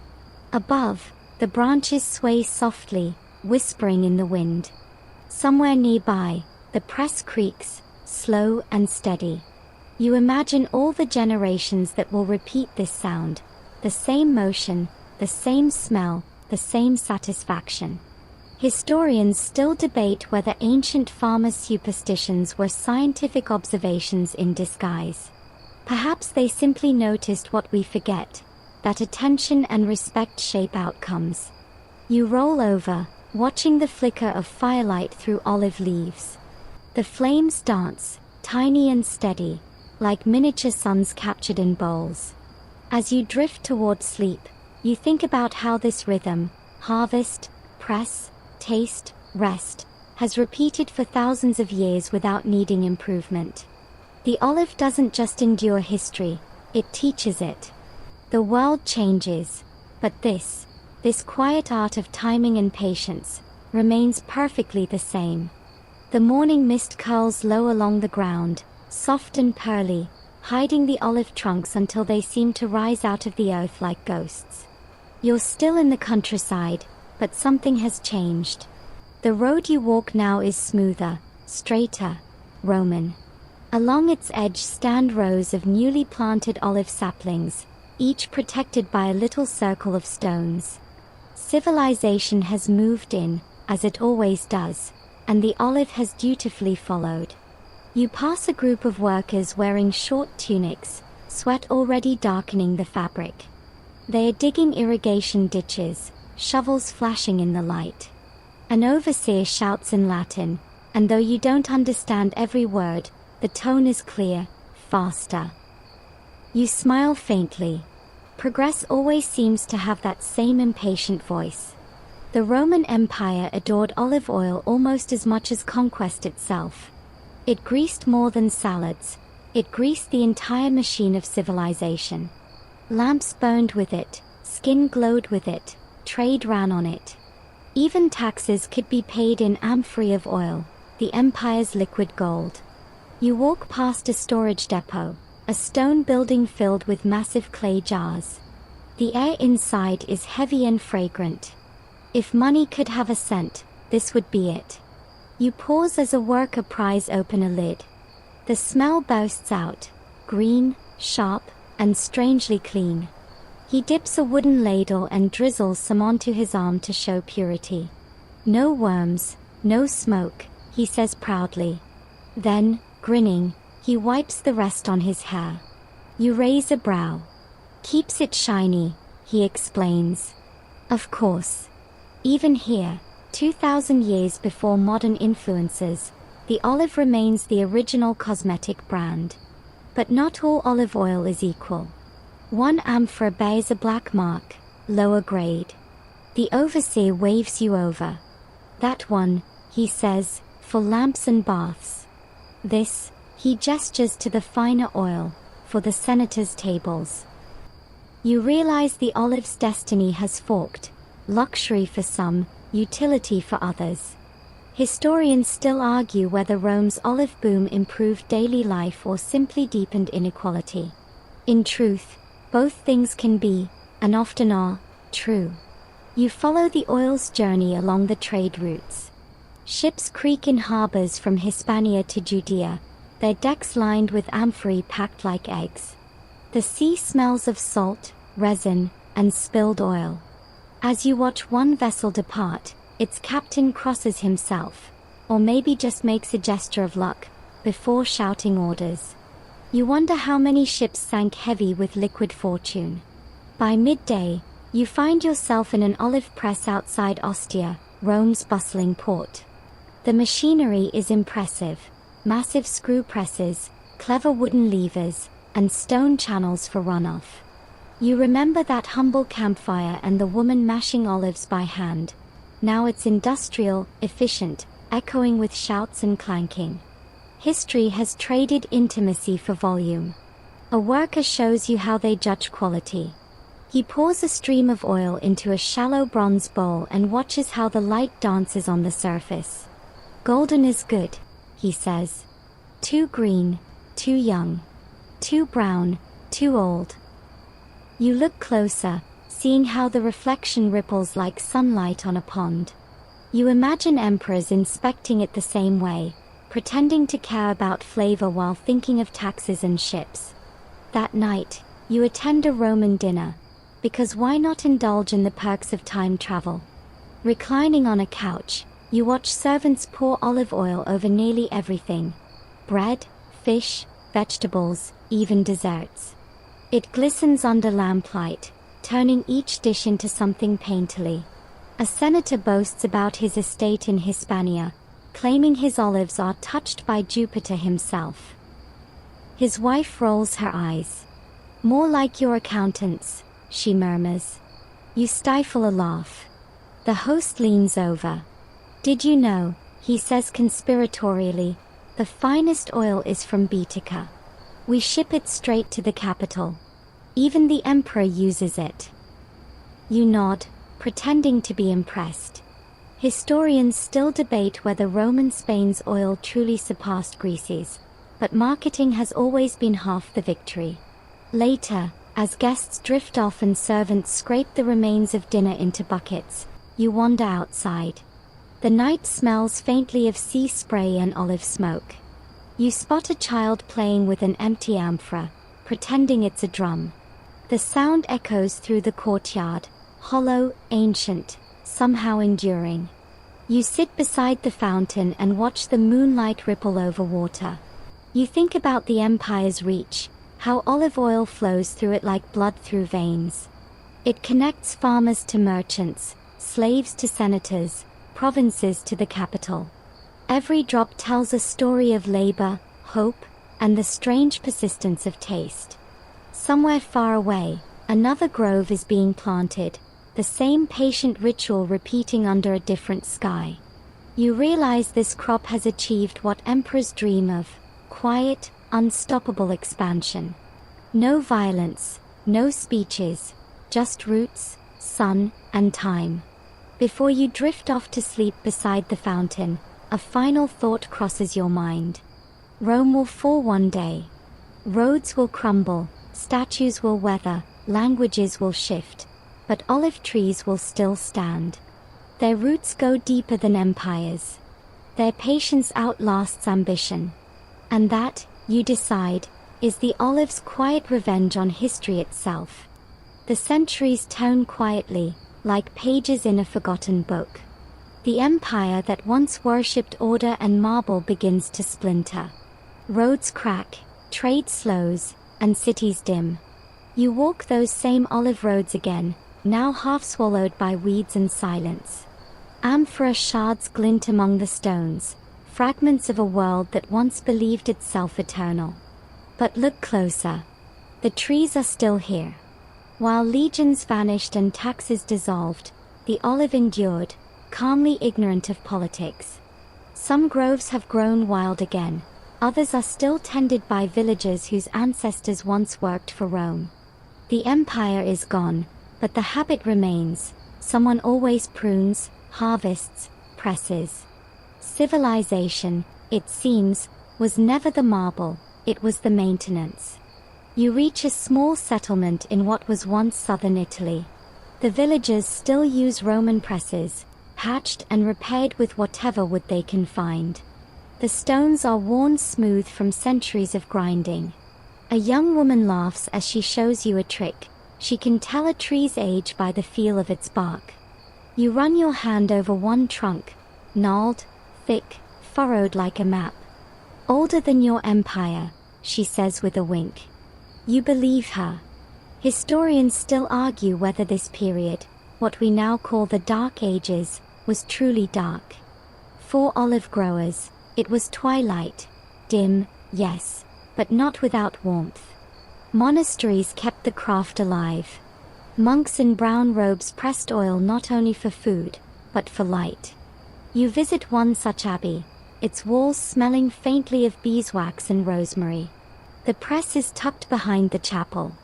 Above, the branches sway softly, whispering in the wind. Somewhere nearby, the press creaks, slow and steady. You imagine all the generations that will repeat this sound, the same motion, the same smell, the same satisfaction. Historians still debate whether ancient farmer superstitions were scientific observations in disguise. Perhaps they simply noticed what we forget, that attention and respect shape outcomes. You roll over, watching the flicker of firelight through olive leaves. The flames dance, tiny and steady, like miniature suns captured in bowls. As you drift toward sleep, you think about how this rhythm, harvest, press, taste, rest, has repeated for thousands of years without needing improvement. The olive doesn't just endure history, it teaches it. The world changes, but this quiet art of timing and patience, remains perfectly the same. The morning mist curls low along the ground, soft and pearly, hiding the olive trunks until they seem to rise out of the earth like ghosts. You're still in the countryside, but something has changed. The road you walk now is smoother, straighter, Roman. Along its edge stand rows of newly planted olive saplings, each protected by a little circle of stones. Civilization has moved in, as it always does, and the olive has dutifully followed. You pass a group of workers wearing short tunics, sweat already darkening the fabric. They are digging irrigation ditches, shovels flashing in the light. An overseer shouts in Latin, and though you don't understand every word, the tone is clear, faster. You smile faintly. Progress always seems to have that same impatient voice. The Roman Empire adored olive oil almost as much as conquest itself. It greased more than salads. It greased the entire machine of civilization. Lamps burned with it, skin glowed with it, trade ran on it. Even taxes could be paid in amphorae of oil, the empire's liquid gold. You walk past a storage depot, a stone building filled with massive clay jars. The air inside is heavy and fragrant. If money could have a scent, this would be it. You pause as a worker pries open a lid. The smell bursts out, green, sharp, and strangely clean. He dips a wooden ladle and drizzles some onto his arm to show purity. No worms, no smoke, he says proudly. Then, grinning, he wipes the rest on his hair. You raise a brow. Keeps it shiny, he explains. Of course. Even here, 2,000 years before modern influences, the olive remains the original cosmetic brand. But not all olive oil is equal. One amphora bears a black mark, lower grade. The overseer waves you over. That one, he says, for lamps and baths. This, he gestures to the finer oil, for the senators' tables. You realize the olive's destiny has forked, luxury for some, utility for others. Historians still argue whether Rome's olive boom improved daily life or simply deepened inequality. In truth, both things can be, and often are, true. You follow the oil's journey along the trade routes. Ships creak in harbors from Hispania to Judea, their decks lined with amphorae packed like eggs. The sea smells of salt, resin, and spilled oil. As you watch one vessel depart, its captain crosses himself, or maybe just makes a gesture of luck, before shouting orders. You wonder how many ships sank heavy with liquid fortune. By midday, you find yourself in an olive press outside Ostia, Rome's bustling port. The machinery is impressive: massive screw presses, clever wooden levers, and stone channels for runoff. You remember that humble campfire and the woman mashing olives by hand. Now it's industrial, efficient, echoing with shouts and clanking. History has traded intimacy for volume. A worker shows you how they judge quality. He pours a stream of oil into a shallow bronze bowl and watches how the light dances on the surface. Golden is good, he says. Too green, too young. Too brown, too old. You look closer, seeing how the reflection ripples like sunlight on a pond. You imagine emperors inspecting it the same way, pretending to care about flavor while thinking of taxes and ships. That night, you attend a Roman dinner, because why not indulge in the perks of time travel? Reclining on a couch, you watch servants pour olive oil over nearly everything: bread, fish, vegetables, even desserts. It glistens under lamplight, turning each dish into something painterly. A senator boasts about his estate in Hispania, claiming his olives are touched by Jupiter himself. His wife rolls her eyes. "More like your accountant's," she murmurs. You stifle a laugh. The host leans over. "Did you know," he says conspiratorially, "the finest oil is from Baetica. We ship it straight to the capital. Even the emperor uses it." You nod, pretending to be impressed. Historians still debate whether Roman Spain's oil truly surpassed Greece's, but marketing has always been half the victory. Later, as guests drift off and servants scrape the remains of dinner into buckets, you wander outside. The night smells faintly of sea spray and olive smoke. You spot a child playing with an empty amphora, pretending it's a drum. The sound echoes through the courtyard, hollow, ancient, somehow enduring. You sit beside the fountain and watch the moonlight ripple over water. You think about the empire's reach, how olive oil flows through it like blood through veins. It connects farmers to merchants, slaves to senators, provinces to the capital. Every drop tells a story of labor, hope, and the strange persistence of taste. Somewhere far away, another grove is being planted, the same patient ritual repeating under a different sky. You realize this crop has achieved what emperors dream of: quiet, unstoppable expansion. No violence, no speeches, just roots, sun, and time. Before you drift off to sleep beside the fountain, a final thought crosses your mind. Rome will fall one day. Roads will crumble, statues will weather, languages will shift, but olive trees will still stand. Their roots go deeper than empires. Their patience outlasts ambition. And that, you decide, is the olive's quiet revenge on history itself. The centuries turn quietly, like pages in a forgotten book. The empire that once worshipped order and marble begins to splinter. Roads crack, trade slows, and cities dim. You walk those same olive roads again, now half swallowed by weeds and silence. Amphora shards glint among the stones, fragments of a world that once believed itself eternal. But look closer. The trees are still here. While legions vanished and taxes dissolved, the olive endured, calmly ignorant of politics. Some groves have grown wild again, Others are still tended by villagers whose ancestors once worked for Rome. The empire is gone, but the habit remains. Someone always prunes, harvests, presses. Civilization, it seems, was never the marble, it was the maintenance. You reach a small settlement in what was once southern Italy. The villagers still use Roman presses, patched and repaired with whatever wood they can find. The stones are worn smooth from centuries of grinding. A young woman laughs as she shows you a trick. She can tell a tree's age by the feel of its bark. You run your hand over one trunk, gnarled, thick, furrowed like a map. Older than your empire, she says with a wink. You believe her. Historians still argue whether this period, what we now call the Dark Ages, was truly dark. For olive growers, it was twilight. Dim, yes, but not without warmth. Monasteries kept the craft alive. Monks in brown robes pressed oil not only for food, but for light. You visit one such abbey, its walls smelling faintly of beeswax and rosemary. The press is tucked behind the chapel.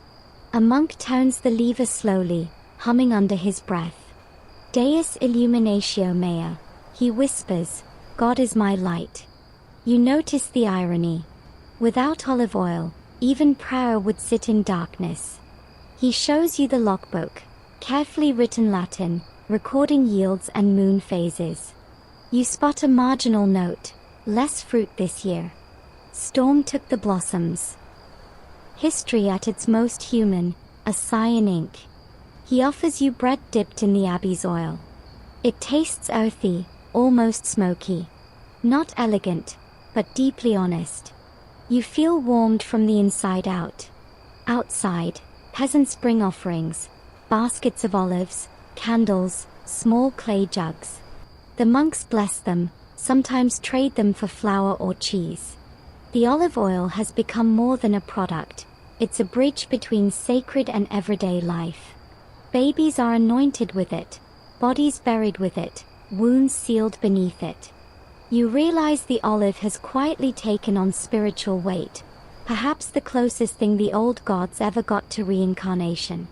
A monk turns the lever slowly, humming under his breath. Deus illuminatio mea, he whispers, God is my light. You notice the irony. Without olive oil, even prayer would sit in darkness. He shows you the logbook, carefully written Latin, recording yields and moon phases. You spot a marginal note, less fruit this year. Storm took the blossoms. History at its most human, a sigh in ink. He offers you bread dipped in the abbey's oil. It tastes earthy, almost smoky. Not elegant, but deeply honest. You feel warmed from the inside out. Outside, peasants bring offerings, baskets of olives, candles, small clay jugs. The monks bless them, sometimes trade them for flour or cheese. The olive oil has become more than a product, it's a bridge between sacred and everyday life. Babies are anointed with it, bodies buried with it, wounds sealed beneath it. You realize the olive has quietly taken on spiritual weight, perhaps the closest thing the old gods ever got to reincarnation.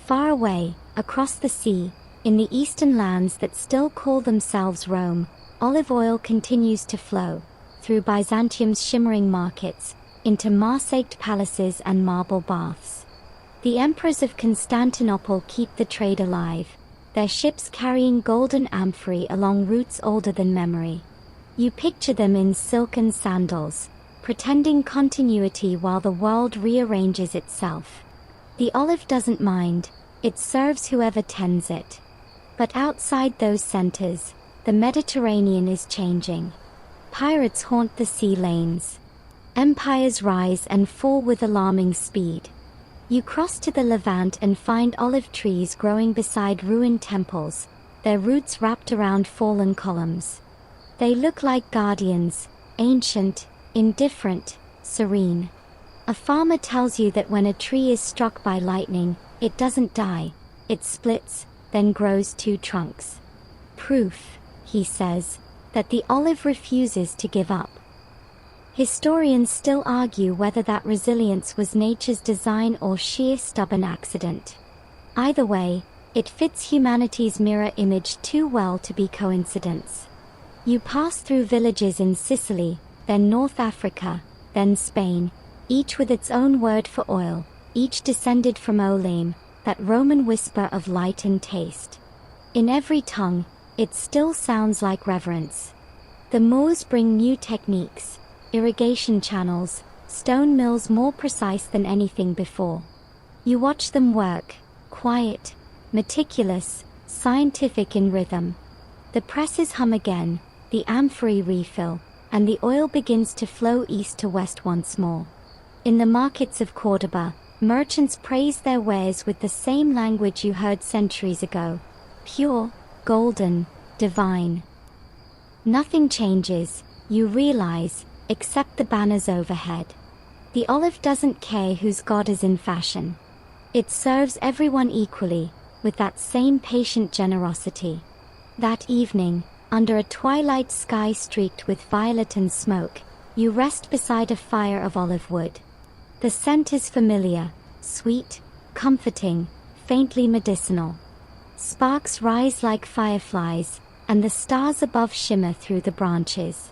Far away, across the sea, in the eastern lands that still call themselves Rome, olive oil continues to flow, through Byzantium's shimmering markets, into marble-baked palaces and marble baths. The emperors of Constantinople keep the trade alive, their ships carrying golden amphorae along routes older than memory. You picture them in silken sandals, pretending continuity while the world rearranges itself. The olive doesn't mind, it serves whoever tends it. But outside those centers, the Mediterranean is changing. Pirates haunt the sea lanes. Empires rise and fall with alarming speed. You cross to the Levant and find olive trees growing beside ruined temples, their roots wrapped around fallen columns. They look like guardians, ancient, indifferent, serene. A farmer tells you that when a tree is struck by lightning, it doesn't die, it splits, then grows two trunks. Proof, he says, that the olive refuses to give up. Historians still argue whether that resilience was nature's design or sheer stubborn accident. Either way, it fits humanity's mirror image too well to be coincidence. You pass through villages in Sicily, then North Africa, then Spain, each with its own word for oil, each descended from Olim, that Roman whisper of light and taste. In every tongue, it still sounds like reverence. The Moors bring new techniques, irrigation channels, stone mills more precise than anything before. You watch them work, quiet, meticulous, scientific in rhythm. The presses hum again, the amphorae refill, and the oil begins to flow east to west once more. In the markets of Cordoba, merchants praise their wares with the same language you heard centuries ago: pure, golden, divine. Nothing changes, you realize, except the banners overhead. The olive doesn't care whose god is in fashion. It serves everyone equally, with that same patient generosity. That evening, under a twilight sky streaked with violet and smoke, You rest beside a fire of olive wood. The scent is familiar, sweet, comforting, faintly medicinal. Sparks rise like fireflies, and the stars above shimmer through the branches.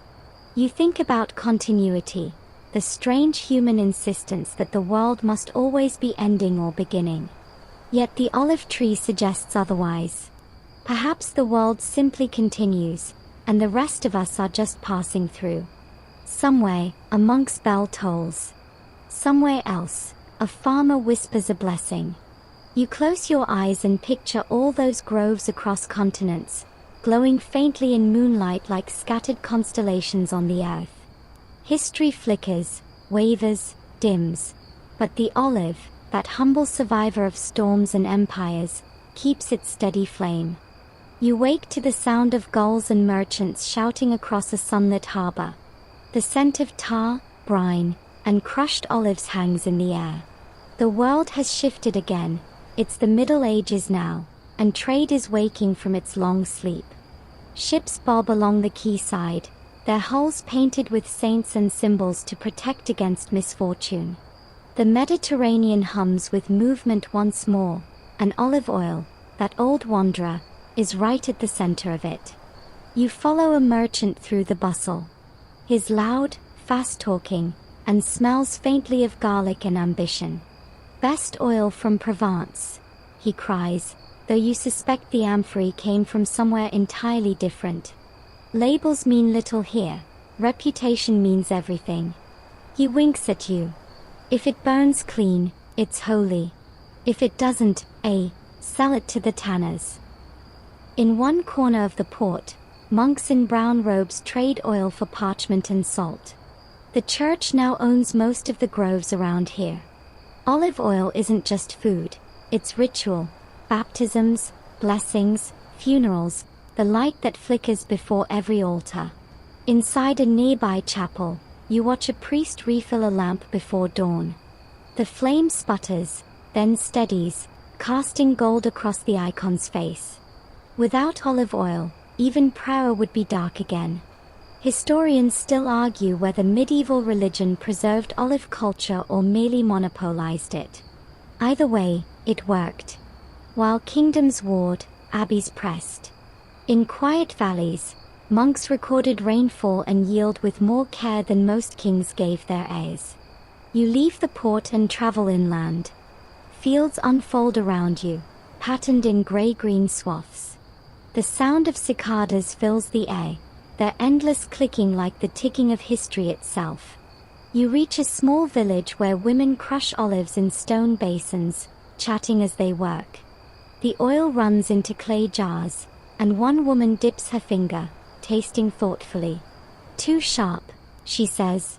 You think about continuity, the strange human insistence that the world must always be ending or beginning. Yet the olive tree suggests otherwise. Perhaps the world simply continues, and the rest of us are just passing through. Somewhere, a monk's bell tolls. Somewhere else, a farmer whispers a blessing. You close your eyes and picture all those groves across continents, glowing faintly in moonlight like scattered constellations on the earth. History flickers, wavers, dims, but the olive, that humble survivor of storms and empires, keeps its steady flame. You wake to the sound of gulls and merchants shouting across a sunlit harbor. The scent of tar, brine, and crushed olives hangs in the air. The world has shifted again, it's the Middle Ages now, and trade is waking from its long sleep. Ships bob along the quayside, their hulls painted with saints and symbols to protect against misfortune. The Mediterranean hums with movement once more, and olive oil, that old wanderer, is right at the center of it. You follow a merchant through the bustle. He's loud, fast-talking, and smells faintly of garlic and ambition. "Best oil from Provence," he cries, though you suspect the amphory came from somewhere entirely different. Labels mean little here, reputation means everything. He winks at you. If it burns clean, it's holy. If it doesn't, sell it to the tanners. In one corner of the port, monks in brown robes trade oil for parchment and salt. The church now owns most of the groves around here. Olive oil isn't just food, it's ritual, baptisms, blessings, funerals, the light that flickers before every altar. Inside a nearby chapel, you watch a priest refill a lamp before dawn. The flame sputters, then steadies, casting gold across the icon's face. Without olive oil, even prayer would be dark again. Historians still argue whether medieval religion preserved olive culture or merely monopolized it. Either way, it worked. While kingdoms warred, abbeys pressed. In quiet valleys, monks recorded rainfall and yield with more care than most kings gave their heirs. You leave the port and travel inland. Fields unfold around you, patterned in gray-green swaths. The sound of cicadas fills the air, their endless clicking like the ticking of history itself. You reach a small village where women crush olives in stone basins, chatting as they work. The oil runs into clay jars, and one woman dips her finger, tasting thoughtfully. "Too sharp," she says.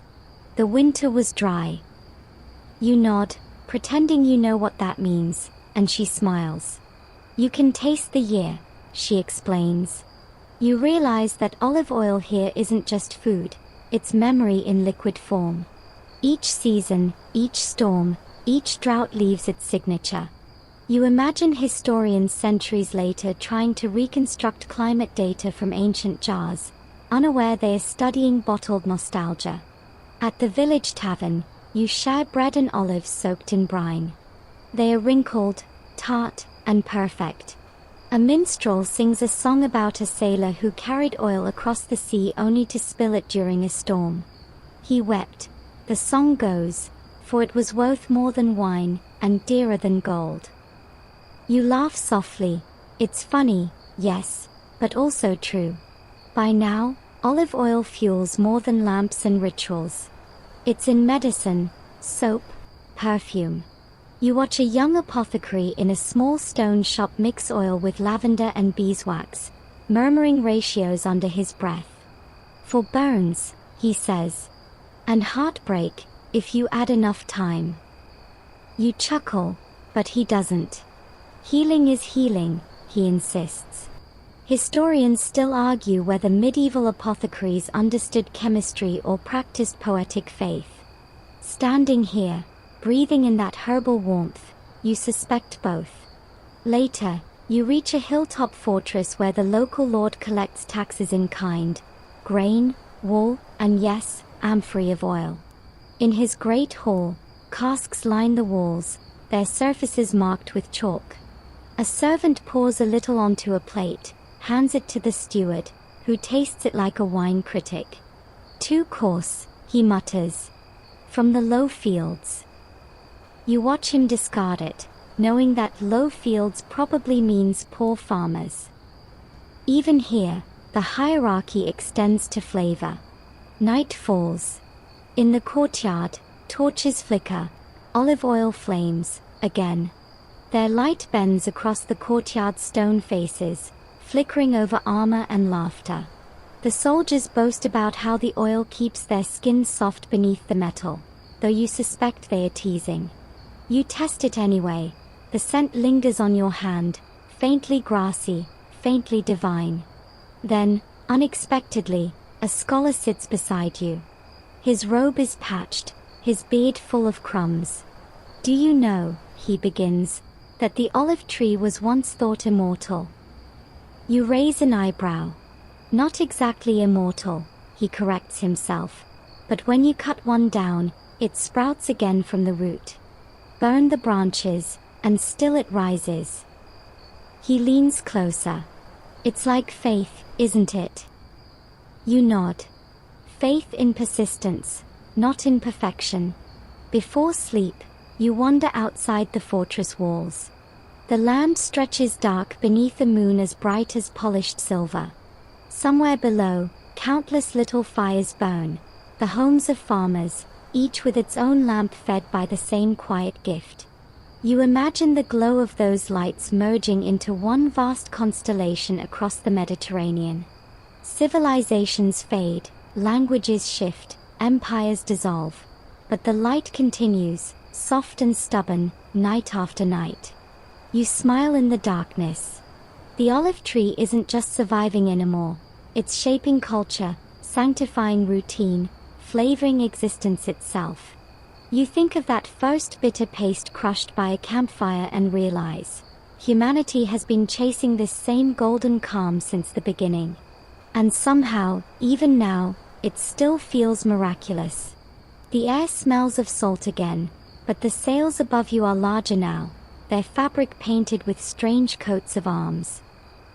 "The winter was dry." You nod, pretending you know what that means, and she smiles. "You can taste the year," she explains. You realize that olive oil here isn't just food, it's memory in liquid form. Each season, each storm, each drought leaves its signature. You imagine historians centuries later trying to reconstruct climate data from ancient jars, unaware they are studying bottled nostalgia. At the village tavern, you share bread and olives soaked in brine. They are wrinkled, tart, and perfect. A minstrel sings a song about a sailor who carried oil across the sea only to spill it during a storm. He wept, the song goes, for it was worth more than wine, and dearer than gold. You laugh softly. It's funny, yes, but also true. By now, olive oil fuels more than lamps and rituals. It's in medicine, soap, perfume. You watch a young apothecary in a small stone shop mix oil with lavender and beeswax, murmuring ratios under his breath. "For burns," he says. "And heartbreak, if you add enough time." You chuckle, but he doesn't. "Healing is healing," he insists. Historians still argue whether medieval apothecaries understood chemistry or practiced poetic faith. Standing here, breathing in that herbal warmth, you suspect both. Later, you reach a hilltop fortress where the local lord collects taxes in kind, grain, wool, and yes, amphorae of oil. In his great hall, casks line the walls, their surfaces marked with chalk. A servant pours a little onto a plate, hands it to the steward, who tastes it like a wine critic. "Too coarse," he mutters. "From the low fields." You watch him discard it, knowing that low fields probably means poor farmers. Even here, the hierarchy extends to flavor. Night falls. In the courtyard, torches flicker, olive oil flames, again. Their light bends across the courtyard's stone faces, flickering over armor and laughter. The soldiers boast about how the oil keeps their skin soft beneath the metal, though you suspect they are teasing. You test it anyway. The scent lingers on your hand, faintly grassy, faintly divine. Then, unexpectedly, a scholar sits beside you. His robe is patched, his beard full of crumbs. "Do you know," he begins, "that the olive tree was once thought immortal?" You raise an eyebrow. "Not exactly immortal," he corrects himself, "but when you cut one down, it sprouts again from the root. Burn the branches, and still it rises." He leans closer. "It's like faith, isn't it?" You nod. Faith in persistence, not in perfection. Before sleep, you wander outside the fortress walls. The land stretches dark beneath a moon as bright as polished silver. Somewhere below, countless little fires burn, the homes of farmers, each with its own lamp fed by the same quiet gift. You imagine the glow of those lights merging into one vast constellation across the Mediterranean. Civilizations fade, languages shift, empires dissolve. But the light continues, soft and stubborn, night after night. You smile in the darkness. The olive tree isn't just surviving anymore. It's shaping culture, sanctifying routine, flavoring existence itself. You think of that first bitter paste crushed by a campfire and realize, humanity has been chasing this same golden calm since the beginning. And somehow, even now, it still feels miraculous. The air smells of salt again, but the sails above you are larger now, their fabric painted with strange coats of arms.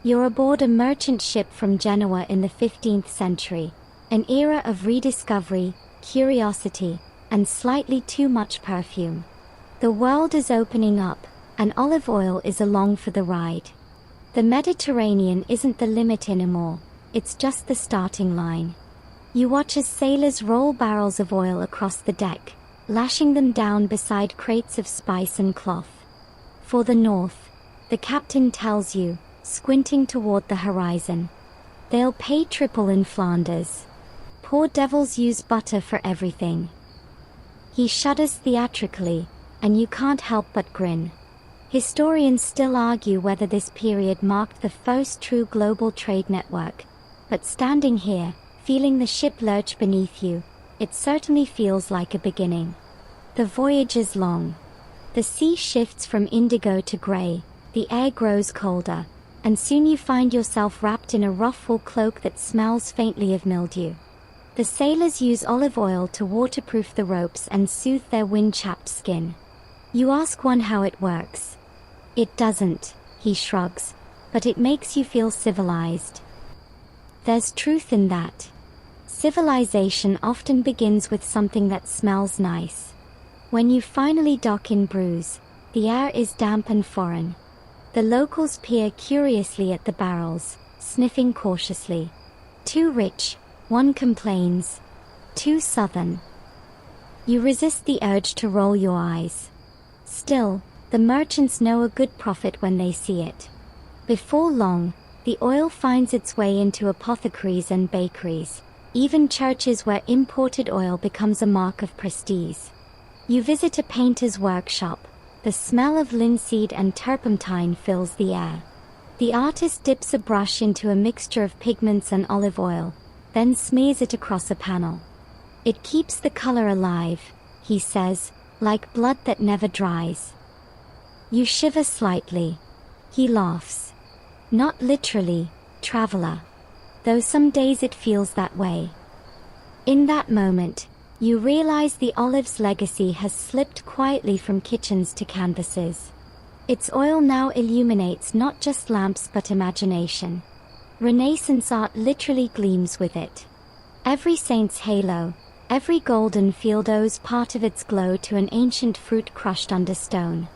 You're aboard a merchant ship from Genoa in the 15th century, an era of rediscovery, curiosity, and slightly too much perfume. The world is opening up, and olive oil is along for the ride. The Mediterranean isn't the limit anymore, it's just the starting line. You watch as sailors roll barrels of oil across the deck, lashing them down beside crates of spice and cloth. For the north, the captain tells you, squinting toward the horizon, they'll pay triple in Flanders. Poor devils use butter for everything. He shudders theatrically, and you can't help but grin. Historians still argue whether this period marked the first true global trade network, but standing here, feeling the ship lurch beneath you, it certainly feels like a beginning. The voyage is long. The sea shifts from indigo to gray, the air grows colder, and soon you find yourself wrapped in a rough wool cloak that smells faintly of mildew. The sailors use olive oil to waterproof the ropes and soothe their wind-chapped skin. You ask one how it works. "It doesn't," he shrugs, "but it makes you feel civilized." There's truth in that. Civilization often begins with something that smells nice. When you finally dock in Bruges, the air is damp and foreign. The locals peer curiously at the barrels, sniffing cautiously. "Too rich," one complains. "Too southern." You resist the urge to roll your eyes. Still, the merchants know a good profit when they see it. Before long, the oil finds its way into apothecaries and bakeries, even churches where imported oil becomes a mark of prestige. You visit a painter's workshop. The smell of linseed and turpentine fills the air. The artist dips a brush into a mixture of pigments and olive oil, then smears it across a panel. "It keeps the color alive," he says, "like blood that never dries." You shiver slightly. He laughs. "Not literally, traveler. Though some days it feels that way." In that moment, you realize the olive's legacy has slipped quietly from kitchens to canvases. Its oil now illuminates not just lamps but imagination. Renaissance art literally gleams with it. Every saint's halo, every golden field owes part of its glow to an ancient fruit crushed under stone.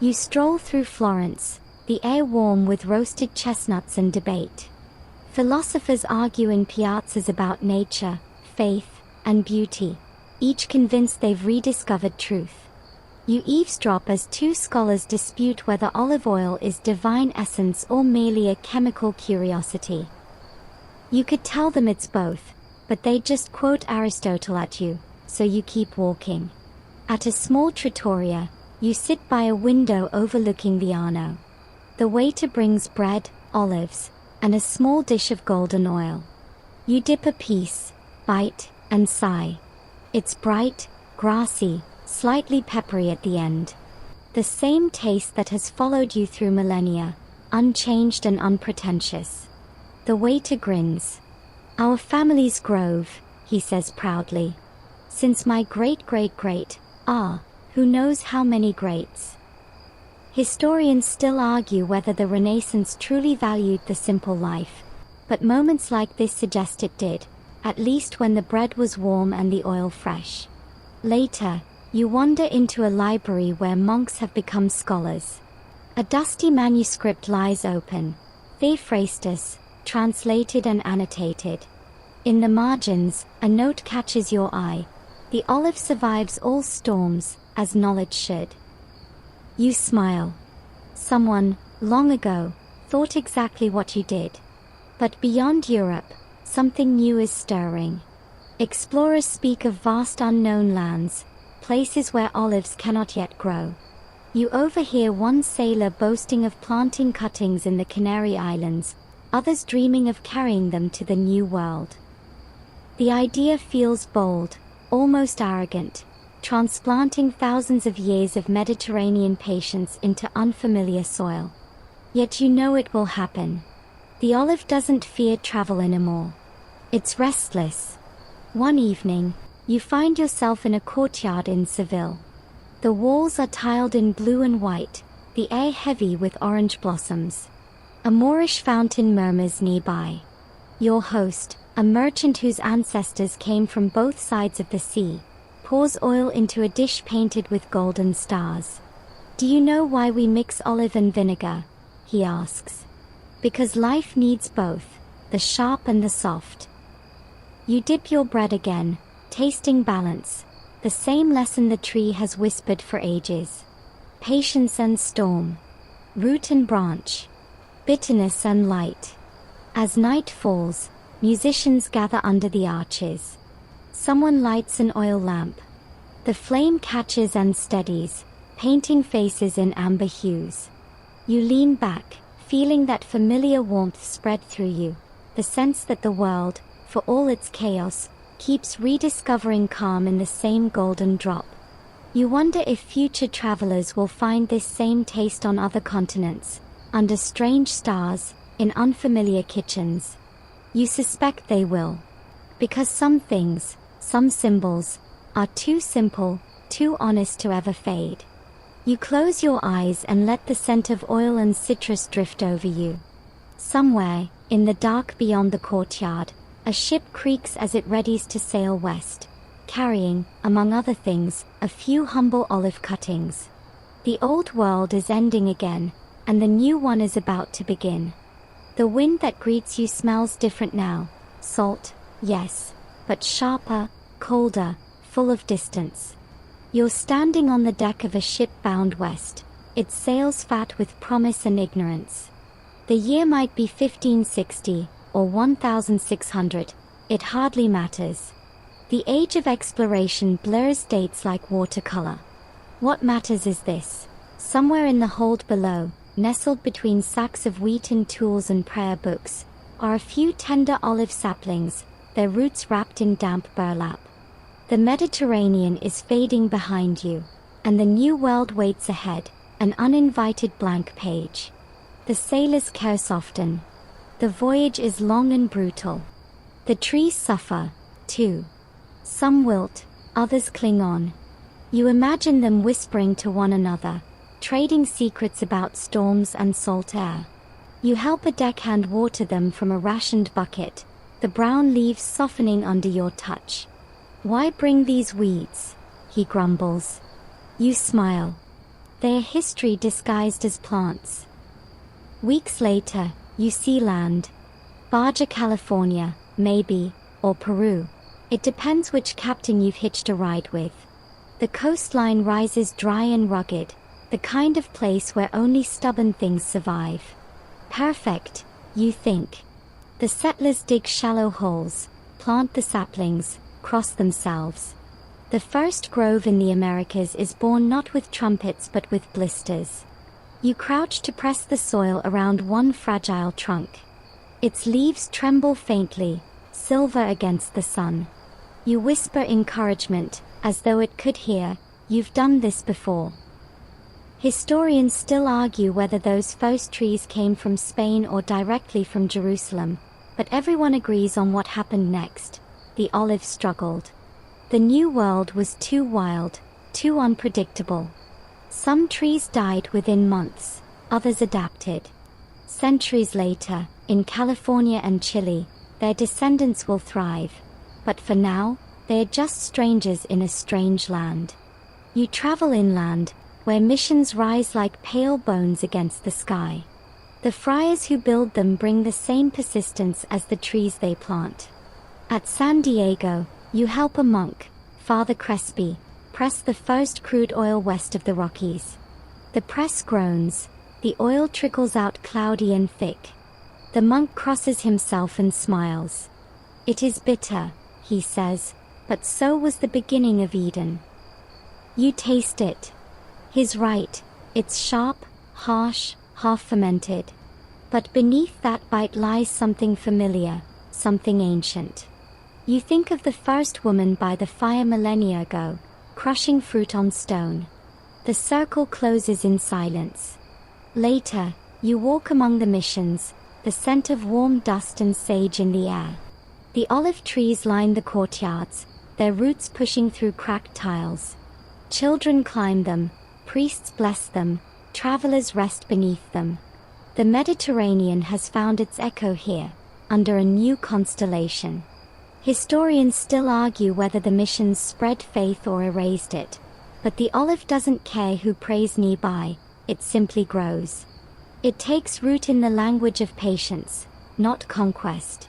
You stroll through Florence, the air warm with roasted chestnuts and debate. Philosophers argue in piazzas about nature, faith, and beauty, each convinced they've rediscovered truth. You eavesdrop as two scholars dispute whether olive oil is divine essence or merely a chemical curiosity. You could tell them it's both, but they just quote Aristotle at you, so you keep walking. At a small trattoria, you sit by a window overlooking the Arno. The waiter brings bread, olives, and a small dish of golden oil. You dip a piece, bite, and sigh. It's bright, grassy, slightly peppery at the end. The same taste that has followed you through millennia, unchanged and unpretentious. The waiter grins. "Our family's grove," he says proudly. "Since my great-great-great, who knows how many greats." Historians still argue whether the Renaissance truly valued the simple life, but moments like this suggest it did, at least when the bread was warm and the oil fresh. Later, you wander into a library where monks have become scholars. A dusty manuscript lies open, Theophrastus, translated and annotated. In the margins, a note catches your eye. The olive survives all storms, as knowledge should. You smile. Someone, long ago, thought exactly what you did. But beyond Europe, something new is stirring. Explorers speak of vast unknown lands, places where olives cannot yet grow. You overhear one sailor boasting of planting cuttings in the Canary Islands, others dreaming of carrying them to the New World. The idea feels bold, almost arrogant, transplanting thousands of years of Mediterranean patience into unfamiliar soil. Yet you know it will happen. The olive doesn't fear travel anymore. It's restless. One evening, you find yourself in a courtyard in Seville. The walls are tiled in blue and white, the air heavy with orange blossoms. A Moorish fountain murmurs nearby. Your host, a merchant whose ancestors came from both sides of the sea, pours oil into a dish painted with golden stars. "Do you know why we mix olive and vinegar?" he asks. "Because life needs both, the sharp and the soft." You dip your bread again, tasting balance, the same lesson the tree has whispered for ages. Patience and storm. Root and branch. Bitterness and light. As night falls, musicians gather under the arches. Someone lights an oil lamp. The flame catches and steadies, painting faces in amber hues. You lean back, feeling that familiar warmth spread through you, the sense that the world, for all its chaos, keeps rediscovering calm in the same golden drop. You wonder if future travelers will find this same taste on other continents, under strange stars, in unfamiliar kitchens. You suspect they will. Because some things, some symbols, are too simple, too honest to ever fade. You close your eyes and let the scent of oil and citrus drift over you. Somewhere, in the dark beyond the courtyard, a ship creaks as it readies to sail west, carrying, among other things, a few humble olive cuttings. The old world is ending again, and the new one is about to begin. The wind that greets you smells different now, salt, yes, but sharper, colder, full of distance. You're standing on the deck of a ship bound west, its sails fat with promise and ignorance. The year might be 1560, or 1600, it hardly matters. The age of exploration blurs dates like watercolor. What matters is this: somewhere in the hold below, nestled between sacks of wheat and tools and prayer books, are a few tender olive saplings, their roots wrapped in damp burlap. The Mediterranean is fading behind you, and the new world waits ahead, an uninvited blank page. The sailors curse often. The voyage is long and brutal. The trees suffer, too. Some wilt, others cling on. You imagine them whispering to one another, trading secrets about storms and salt air. You help a deckhand water them from a rationed bucket, the brown leaves softening under your touch. "Why bring these weeds?" he grumbles. You smile. They are history disguised as plants. Weeks later, you see land. Baja California, maybe, or Peru. It depends which captain you've hitched a ride with. The coastline rises dry and rugged, the kind of place where only stubborn things survive. Perfect, you think. The settlers dig shallow holes, plant the saplings, cross themselves. The first grove in the Americas is born not with trumpets but with blisters. You crouch to press the soil around one fragile trunk. Its leaves tremble faintly, silver against the sun. You whisper encouragement, as though it could hear, "You've done this before." Historians still argue whether those first trees came from Spain or directly from Jerusalem, but everyone agrees on what happened next. The olive struggled. The New World was too wild, too unpredictable. Some trees died within months, others adapted. Centuries later, in California and Chile, their descendants will thrive. But for now, they are just strangers in a strange land. You travel inland, where missions rise like pale bones against the sky. The friars who build them bring the same persistence as the trees they plant. At San Diego, you help a monk, Father Crespi, press the first crude oil west of the Rockies. The press groans, the oil trickles out cloudy and thick. The monk crosses himself and smiles. "It is bitter," he says, "but so was the beginning of Eden." You taste it. He's right, it's sharp, harsh, half-fermented. But beneath that bite lies something familiar, something ancient. You think of the first woman by the fire millennia ago, crushing fruit on stone. The circle closes in silence. Later, you walk among the missions, the scent of warm dust and sage in the air. The olive trees line the courtyards, their roots pushing through cracked tiles. Children climb them, priests bless them, travelers rest beneath them. The Mediterranean has found its echo here, under a new constellation. Historians still argue whether the missions spread faith or erased it, but the olive doesn't care who prays nearby, it simply grows. It takes root in the language of patience, not conquest.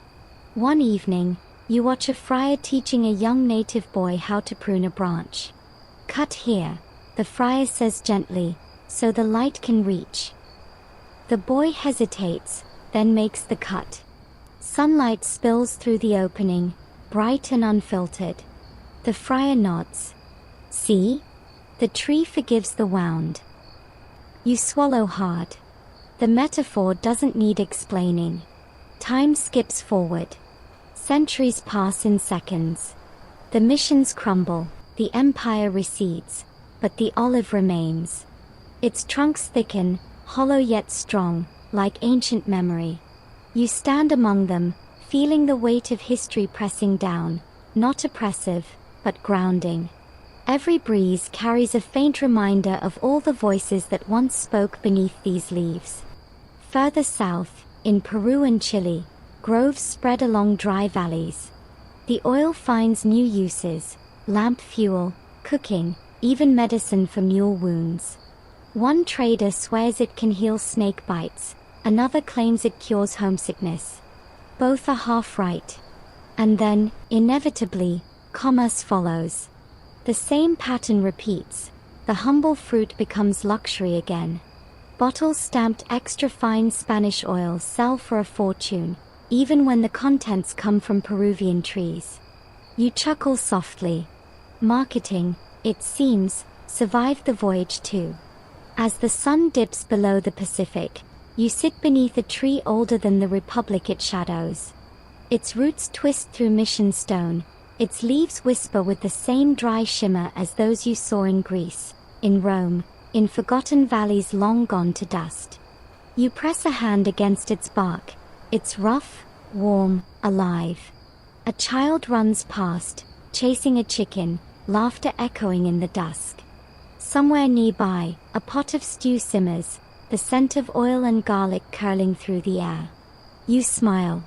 One evening, you watch a friar teaching a young native boy how to prune a branch. "Cut here," the friar says gently, "so the light can reach." The boy hesitates, then makes the cut. Sunlight spills through the opening, bright and unfiltered. The friar nods. "See? The tree forgives the wound." You swallow hard. The metaphor doesn't need explaining. Time skips forward. Centuries pass in seconds. The missions crumble, the empire recedes, but the olive remains. Its trunks thicken, hollow yet strong, like ancient memory. You stand among them, feeling the weight of history pressing down, not oppressive, but grounding. Every breeze carries a faint reminder of all the voices that once spoke beneath these leaves. Further south, in Peru and Chile, groves spread along dry valleys. The oil finds new uses: lamp fuel, cooking, even medicine for mule wounds. One trader swears it can heal snake bites, another claims it cures homesickness. Both are half right. And then, inevitably, commerce follows. The same pattern repeats. The humble fruit becomes luxury again. Bottles stamped extra fine Spanish oil sell for a fortune, even when the contents come from Peruvian trees. You chuckle softly. Marketing, it seems, survived the voyage too. As the sun dips below the Pacific, you sit beneath a tree older than the republic it shadows. Its roots twist through mission stone, its leaves whisper with the same dry shimmer as those you saw in Greece, in Rome, in forgotten valleys long gone to dust. You press a hand against its bark. It's rough, warm, alive. A child runs past, chasing a chicken, laughter echoing in the dusk. Somewhere nearby, a pot of stew simmers, the scent of oil and garlic curling through the air. You smile.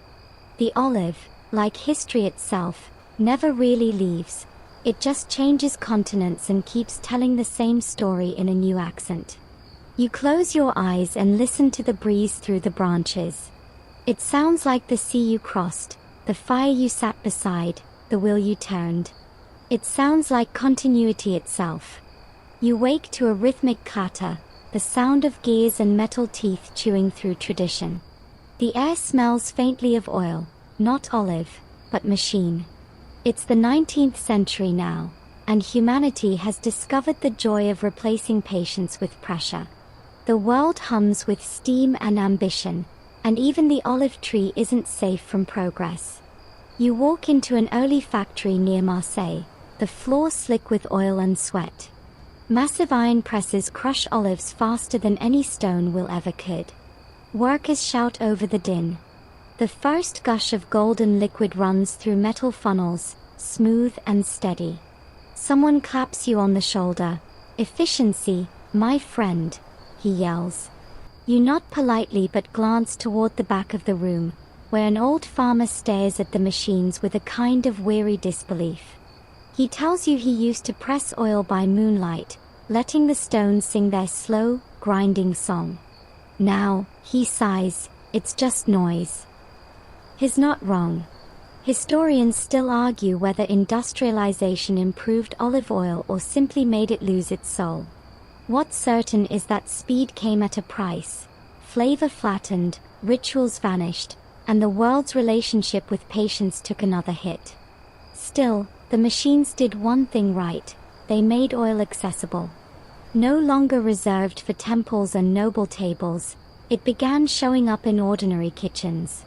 The olive, like history itself, never really leaves. It just changes continents and keeps telling the same story in a new accent. You close your eyes and listen to the breeze through the branches. It sounds like the sea you crossed, the fire you sat beside, the wheel you turned. It sounds like continuity itself. You wake to a rhythmic clatter, the sound of gears and metal teeth chewing through tradition. The air smells faintly of oil, not olive, but machine. It's the 19th century now, and humanity has discovered the joy of replacing patience with pressure. The world hums with steam and ambition, and even the olive tree isn't safe from progress. You walk into an early factory near Marseille, the floor slick with oil and sweat. Massive iron presses crush olives faster than any stone will ever could. Workers shout over the din. The first gush of golden liquid runs through metal funnels, smooth and steady. Someone claps you on the shoulder. "Efficiency, my friend," he yells. You nod politely but glance toward the back of the room, where an old farmer stares at the machines with a kind of weary disbelief. He tells you he used to press oil by moonlight, letting the stones sing their slow, grinding song. Now, he sighs, it's just noise. He's not wrong. Historians still argue whether industrialization improved olive oil or simply made it lose its soul. What's certain is that speed came at a price. Flavor flattened, rituals vanished, and the world's relationship with patience took another hit. Still, the machines did one thing right: they made oil accessible. No longer reserved for temples and noble tables, it began showing up in ordinary kitchens.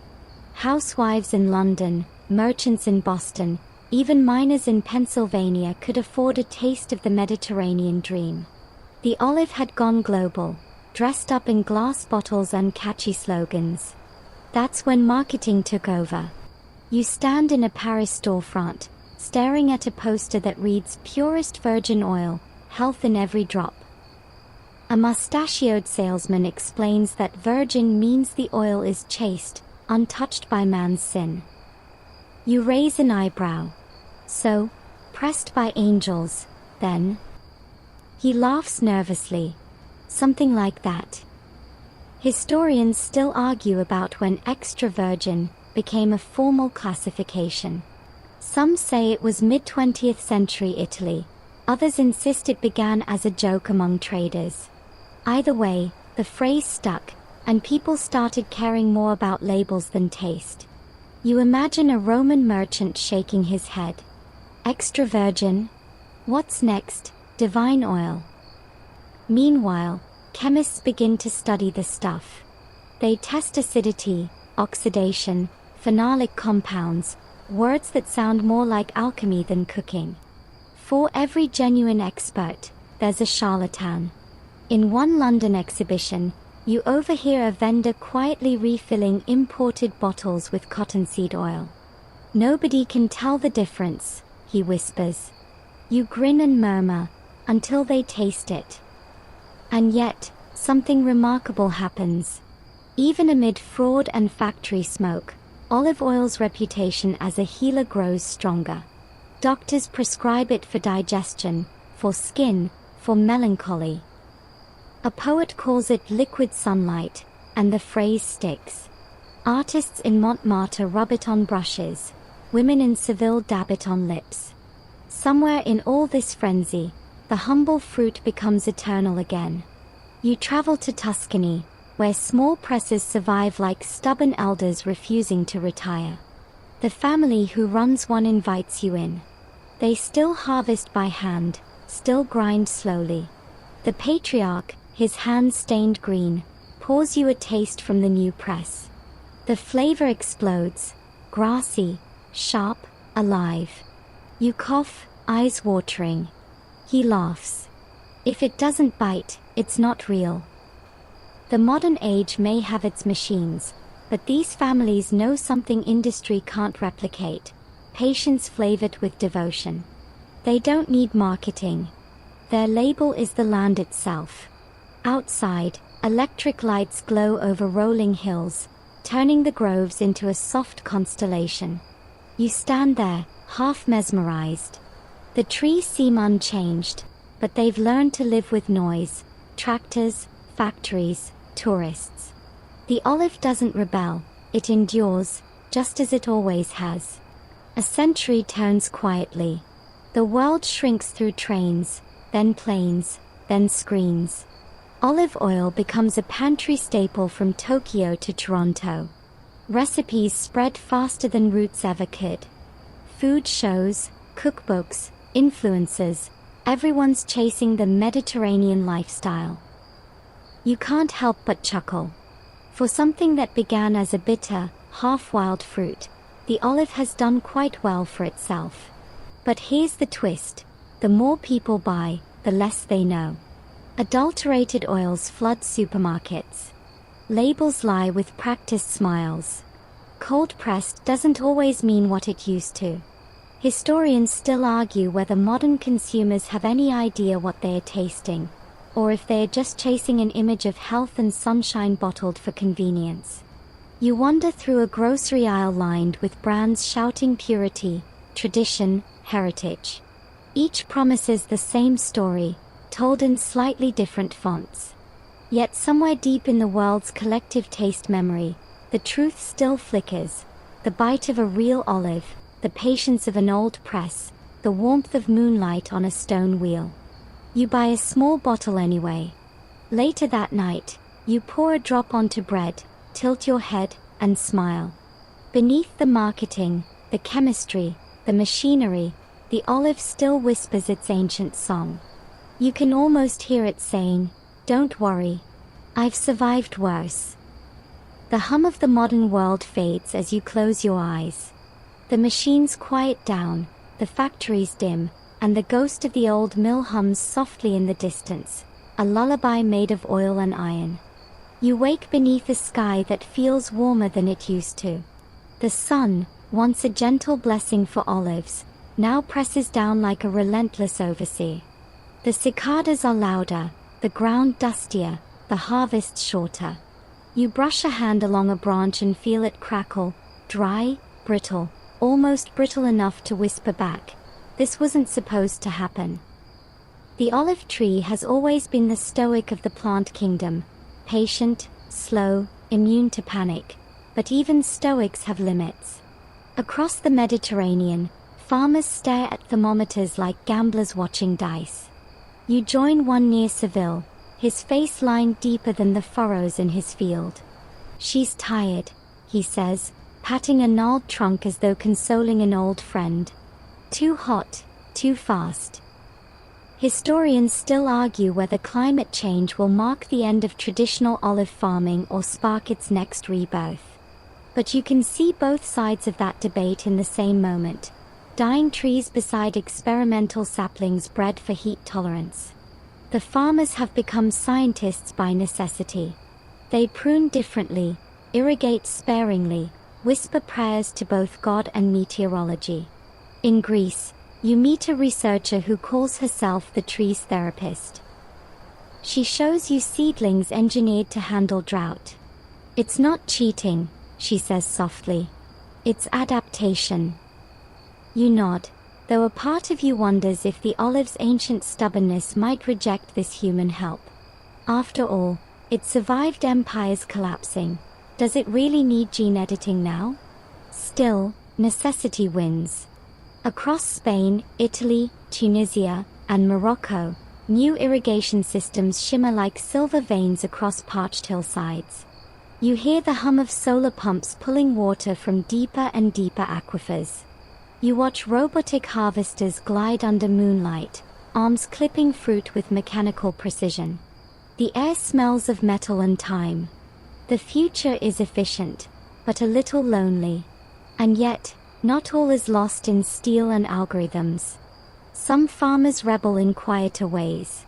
Housewives in London, merchants in Boston, even miners in Pennsylvania could afford a taste of the Mediterranean dream. The olive had gone global, dressed up in glass bottles and catchy slogans. That's when marketing took over. You stand in a Paris storefront, staring at a poster that reads "Purest virgin oil, health in every drop." A mustachioed salesman explains that virgin means the oil is chaste, untouched by man's sin. You raise an eyebrow. So, pressed by angels, then? He laughs nervously. Something like that. Historians still argue about when extra virgin became a formal classification. Some say it was mid-20th century Italy. Others insist it began as a joke among traders. Either way, the phrase stuck, and people started caring more about labels than taste. You imagine a Roman merchant shaking his head. Extra virgin? What's next? Divine oil. Meanwhile, chemists begin to study the stuff. They test acidity, oxidation, phenolic compounds, words that sound more like alchemy than cooking. For every genuine expert, there's a charlatan. In one London exhibition, you overhear a vendor quietly refilling imported bottles with cottonseed oil. "Nobody can tell the difference," he whispers. You grin and murmur, until they taste it. And yet, something remarkable happens. Even amid fraud and factory smoke, olive oil's reputation as a healer grows stronger. Doctors prescribe it for digestion, for skin, for melancholy. A poet calls it liquid sunlight, and the phrase sticks. Artists in Montmartre rub it on brushes. Women in Seville dab it on lips. Somewhere in all this frenzy, the humble fruit becomes eternal again. You travel to Tuscany, where small presses survive like stubborn elders refusing to retire. The family who runs one invites you in. They still harvest by hand, still grind slowly. The patriarch, his hands stained green, pours you a taste from the new press. The flavor explodes, grassy, sharp, alive. You cough, eyes watering. He laughs. If it doesn't bite, it's not real. The modern age may have its machines, but these families know something industry can't replicate: patience flavored with devotion. They don't need marketing. Their label is the land itself. Outside, electric lights glow over rolling hills, turning the groves into a soft constellation. You stand there, half mesmerized. The trees seem unchanged, but they've learned to live with noise, tractors, factories, tourists. The olive doesn't rebel, it endures, just as it always has. A century turns quietly. The world shrinks through trains, then planes, then screens. Olive oil becomes a pantry staple from Tokyo to Toronto. Recipes spread faster than roots ever could. Food shows, cookbooks, influencers, everyone's chasing the Mediterranean lifestyle. You can't help but chuckle. For something that began as a bitter, half-wild fruit, the olive has done quite well for itself. But here's the twist: the more people buy, the less they know. Adulterated oils flood supermarkets. Labels lie with practiced smiles. Cold-pressed doesn't always mean what it used to. Historians still argue whether modern consumers have any idea what they are tasting, or if they are just chasing an image of health and sunshine bottled for convenience. You wander through a grocery aisle lined with brands shouting purity, tradition, heritage. Each promises the same story, told in slightly different fonts. Yet somewhere deep in the world's collective taste memory, the truth still flickers. The bite of a real olive, the patience of an old press, the warmth of moonlight on a stone wheel. You buy a small bottle anyway. Later that night, you pour a drop onto bread, tilt your head, and smile. Beneath the marketing, the chemistry, the machinery, the olive still whispers its ancient song. You can almost hear it saying, "Don't worry. I've survived worse." The hum of the modern world fades as you close your eyes. The machines quiet down, the factories dim, and the ghost of the old mill hums softly in the distance, a lullaby made of oil and iron. You wake beneath a sky that feels warmer than it used to. The sun, once a gentle blessing for olives, now presses down like a relentless overseer. The cicadas are louder, the ground dustier, the harvest shorter. You brush a hand along a branch and feel it crackle, dry, brittle, almost brittle enough to whisper back, "This wasn't supposed to happen." The olive tree has always been the stoic of the plant kingdom, patient, slow, immune to panic, but even stoics have limits. Across the Mediterranean, farmers stare at thermometers like gamblers watching dice. You join one near Seville, his face lined deeper than the furrows in his field. "She's tired," he says, patting a gnarled trunk as though consoling an old friend. Too hot, too fast. Historians still argue whether climate change will mark the end of traditional olive farming or spark its next rebirth. But you can see both sides of that debate in the same moment. Dying trees beside experimental saplings bred for heat tolerance. The farmers have become scientists by necessity. They prune differently, irrigate sparingly, whisper prayers to both God and meteorology. In Greece, you meet a researcher who calls herself the tree's therapist. She shows you seedlings engineered to handle drought. "It's not cheating," she says softly. "It's adaptation." You nod, though a part of you wonders if the olive's ancient stubbornness might reject this human help. After all, it survived empires collapsing. Does it really need gene editing now? Still, necessity wins. Across Spain, Italy, Tunisia, and Morocco, new irrigation systems shimmer like silver veins across parched hillsides. You hear the hum of solar pumps pulling water from deeper and deeper aquifers. You watch robotic harvesters glide under moonlight, arms clipping fruit with mechanical precision. The air smells of metal and time. The future is efficient, but a little lonely. And yet, not all is lost in steel and algorithms. Some farmers rebel in quieter ways.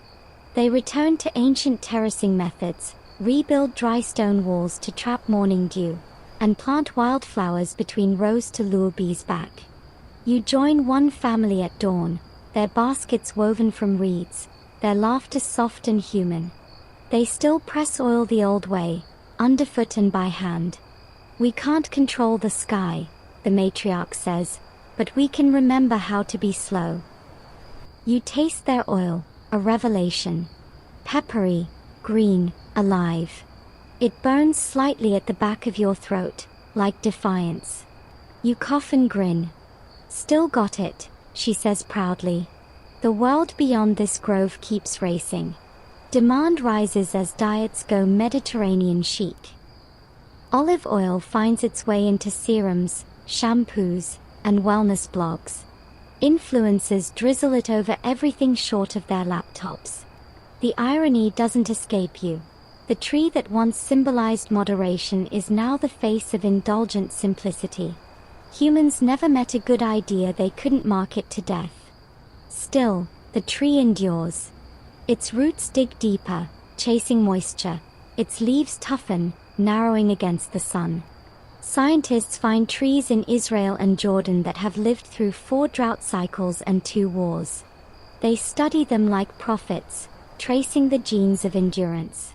They return to ancient terracing methods, rebuild dry stone walls to trap morning dew, and plant wildflowers between rows to lure bees back. You join one family at dawn, their baskets woven from reeds, their laughter soft and human. They still press oil the old way, underfoot and by hand. We can't control the sky, the matriarch says, but we can remember how to be slow. You taste their oil, a revelation. Peppery, green, alive. It burns slightly at the back of your throat, like defiance. You cough and grin. Still got it, she says proudly. The world beyond this grove keeps racing. Demand rises as diets go Mediterranean chic. Olive oil finds its way into serums, shampoos, and wellness blogs. Influencers drizzle it over everything short of their laptops. The irony doesn't escape you. The tree that once symbolized moderation is now the face of indulgent simplicity. Humans never met a good idea they couldn't market to death. Still, the tree endures. Its roots dig deeper, chasing moisture. Its leaves toughen, narrowing against the sun. Scientists find trees in Israel and Jordan that have lived through 4 drought cycles and 2 wars. They study them like prophets, tracing the genes of endurance.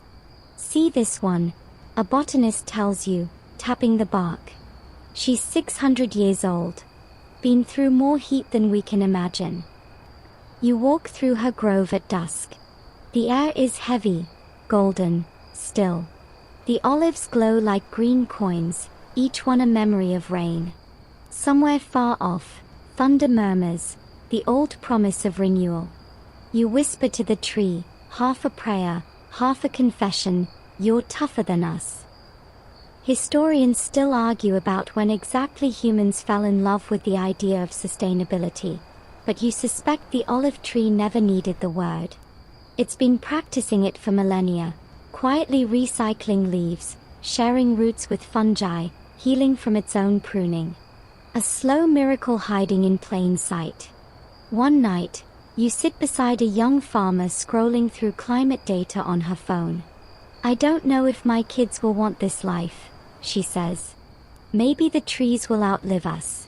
See this one, a botanist tells you, tapping the bark. She's 600 years old. Been through more heat than we can imagine. You walk through her grove at dusk. The air is heavy, golden, still. The olives glow like green coins, each one a memory of rain. Somewhere far off, thunder murmurs, the old promise of renewal. You whisper to the tree, half a prayer, half a confession, you're tougher than us. Historians still argue about when exactly humans fell in love with the idea of sustainability, but you suspect the olive tree never needed the word. It's been practicing it for millennia, quietly recycling leaves, sharing roots with fungi, healing from its own pruning. A slow miracle hiding in plain sight. One night, you sit beside a young farmer scrolling through climate data on her phone. I don't know if my kids will want this life, she says. Maybe the trees will outlive us.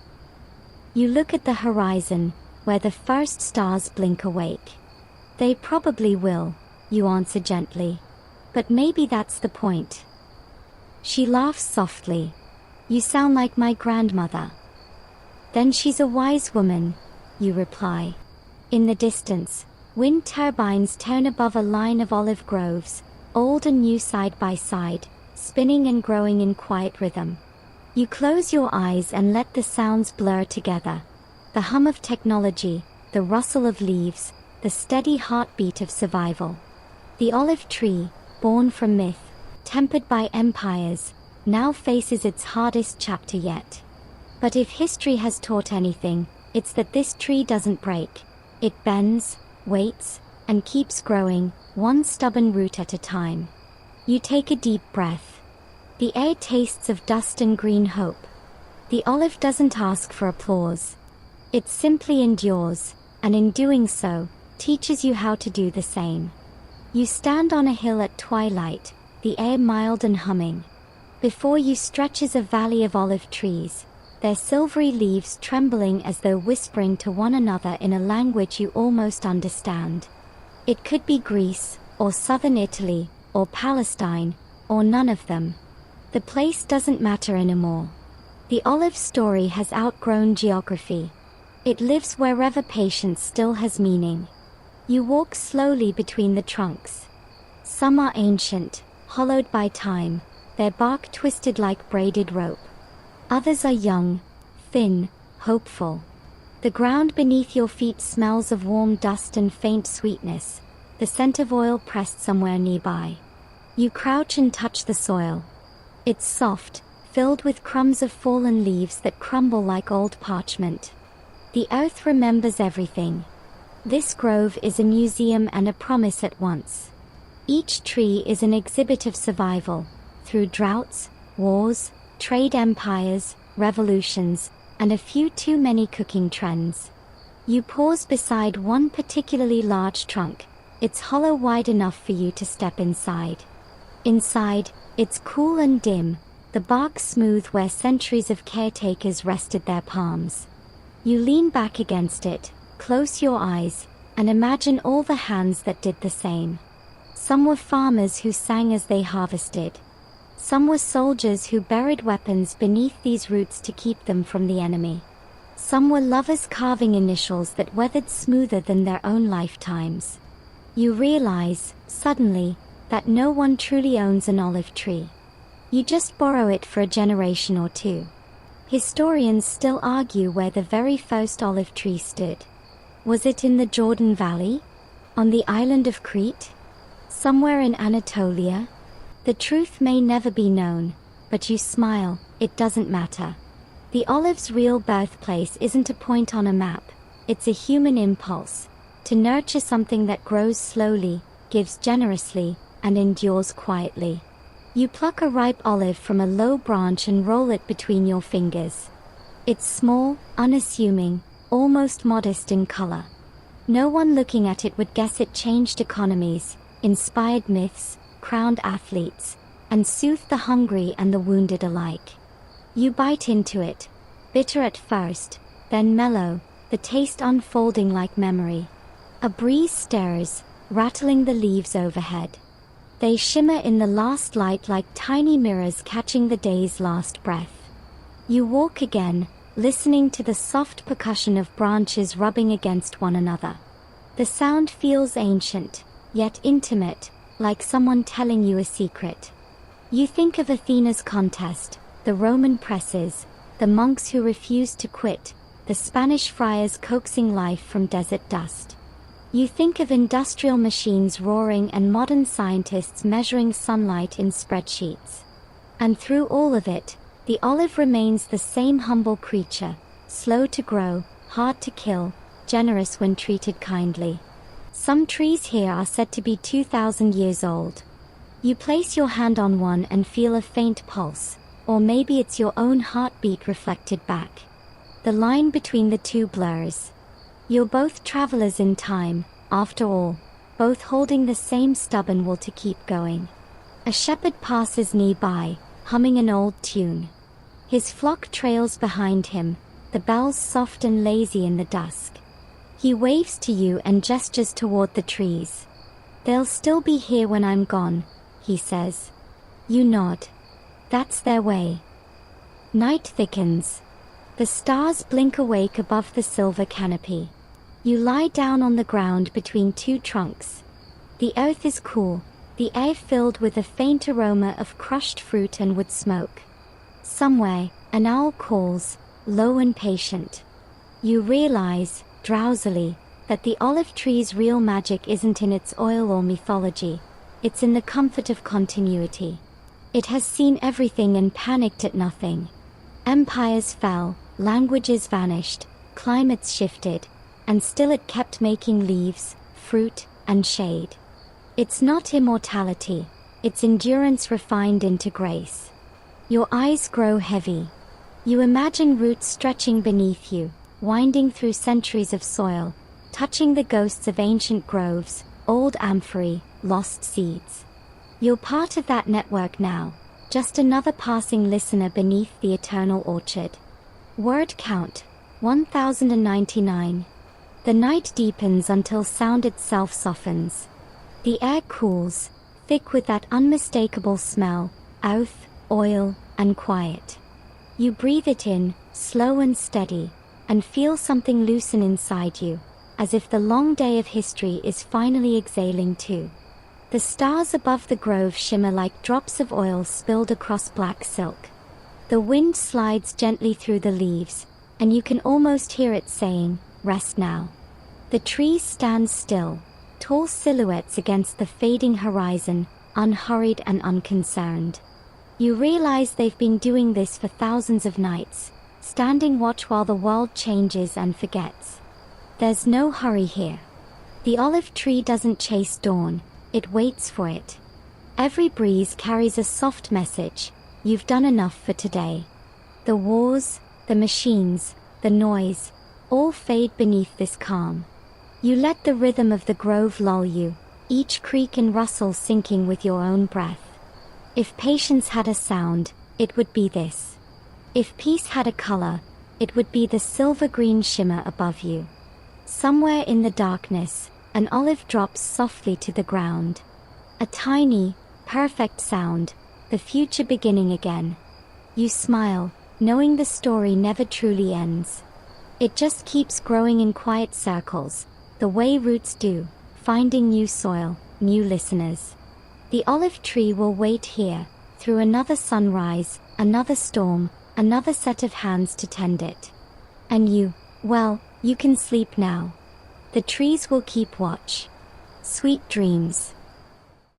You look at the horizon, where the first stars blink awake. They probably will, you answer gently. But maybe that's the point. She laughs softly. You sound like my grandmother. Then she's a wise woman, you reply. In the distance, wind turbines turn above a line of olive groves, old and new side by side, spinning and growing in quiet rhythm. You close your eyes and let the sounds blur together. The hum of technology, the rustle of leaves, the steady heartbeat of survival. The olive tree, born from myth, tempered by empires, now faces its hardest chapter yet. But if history has taught anything, it's that this tree doesn't break. It bends, waits, and keeps growing, one stubborn root at a time. You take a deep breath. The air tastes of dust and green hope. The olive doesn't ask for applause. It simply endures, and in doing so, teaches you how to do the same. You stand on a hill at twilight, the air mild and humming. Before you stretches a valley of olive trees, their silvery leaves trembling as though whispering to one another in a language you almost understand. It could be Greece, or southern Italy, or Palestine, or none of them. The place doesn't matter anymore. The olive story has outgrown geography. It lives wherever patience still has meaning. You walk slowly between the trunks. Some are ancient, hollowed by time, their bark twisted like braided rope. Others are young, thin, hopeful. The ground beneath your feet smells of warm dust and faint sweetness, the scent of oil pressed somewhere nearby. You crouch and touch the soil. It's soft, filled with crumbs of fallen leaves that crumble like old parchment. The earth remembers everything. This grove is a museum and a promise at once. Each tree is an exhibit of survival, through droughts, wars, trade empires, revolutions, and a few too many cooking trends. You pause beside one particularly large trunk. It's hollow wide enough for you to step inside. Inside, it's cool and dim, the bark smooth where centuries of caretakers rested their palms. You lean back against it, close your eyes, and imagine all the hands that did the same. Some were farmers who sang as they harvested. Some were soldiers who buried weapons beneath these roots to keep them from the enemy. Some were lovers carving initials that weathered smoother than their own lifetimes. You realize, suddenly, that no one truly owns an olive tree. You just borrow it for a generation or two. Historians still argue where the very first olive tree stood. Was it in the Jordan Valley? On the island of Crete? Somewhere in Anatolia? The truth may never be known, but you smile, it doesn't matter. The olive's real birthplace isn't a point on a map, it's a human impulse, to nurture something that grows slowly, gives generously, and endures quietly. You pluck a ripe olive from a low branch and roll it between your fingers. It's small, unassuming, almost modest in color. No one looking at it would guess it changed economies, inspired myths, crowned athletes, and soothed the hungry and the wounded alike. You bite into it, bitter at first, then mellow, the taste unfolding like memory. A breeze stirs, rattling the leaves overhead. They shimmer in the last light like tiny mirrors catching the day's last breath. You walk again, listening to the soft percussion of branches rubbing against one another. The sound feels ancient, yet intimate, like someone telling you a secret. You think of Athena's contest, the Roman presses, the monks who refused to quit, the Spanish friars coaxing life from desert dust. You think of industrial machines roaring and modern scientists measuring sunlight in spreadsheets. And through all of it, the olive remains the same humble creature, slow to grow, hard to kill, generous when treated kindly. Some trees here are said to be 2,000 years old. You place your hand on one and feel a faint pulse, or maybe it's your own heartbeat reflected back. The line between the two blurs. You're both travelers in time, after all, both holding the same stubborn will to keep going. A shepherd passes nearby, humming an old tune. His flock trails behind him, the bells soft and lazy in the dusk. He waves to you and gestures toward the trees. They'll still be here when I'm gone, he says. You nod. That's their way. Night thickens. The stars blink awake above the silver canopy. You lie down on the ground between two trunks. The earth is cool, the air filled with a faint aroma of crushed fruit and wood smoke. Somewhere, an owl calls, low and patient. You realize, drowsily, that the olive tree's real magic isn't in its oil or mythology, it's in the comfort of continuity. It has seen everything and panicked at nothing. Empires fell, languages vanished, climates shifted, and still it kept making leaves, fruit, and shade. It's not immortality, it's endurance refined into grace. Your eyes grow heavy. You imagine roots stretching beneath you, winding through centuries of soil, touching the ghosts of ancient groves, old amphorae, lost seeds. You're part of that network now, just another passing listener beneath the eternal orchard. Word count, 1099. The night deepens until sound itself softens. The air cools, thick with that unmistakable smell, earth, oil, and quiet. You breathe it in, slow and steady, and feel something loosen inside you, as if the long day of history is finally exhaling too. The stars above the grove shimmer like drops of oil spilled across black silk. The wind slides gently through the leaves, and you can almost hear it saying, "Rest now." The trees stand still, tall silhouettes against the fading horizon, unhurried and unconcerned. You realize they've been doing this for thousands of nights, standing watch while the world changes and forgets. There's no hurry here. The olive tree doesn't chase dawn, it waits for it. Every breeze carries a soft message, you've done enough for today. The wars, the machines, the noise, all fade beneath this calm. You let the rhythm of the grove lull you, each creak and rustle syncing with your own breath. If patience had a sound, it would be this. If peace had a color, it would be the silver-green shimmer above you. Somewhere in the darkness, an olive drops softly to the ground. A tiny, perfect sound, the future beginning again. You smile, knowing the story never truly ends. It just keeps growing in quiet circles, the way roots do, finding new soil, new listeners. The olive tree will wait here, through another sunrise, another storm, another set of hands to tend it. And you, well, you can sleep now. The trees will keep watch. Sweet dreams.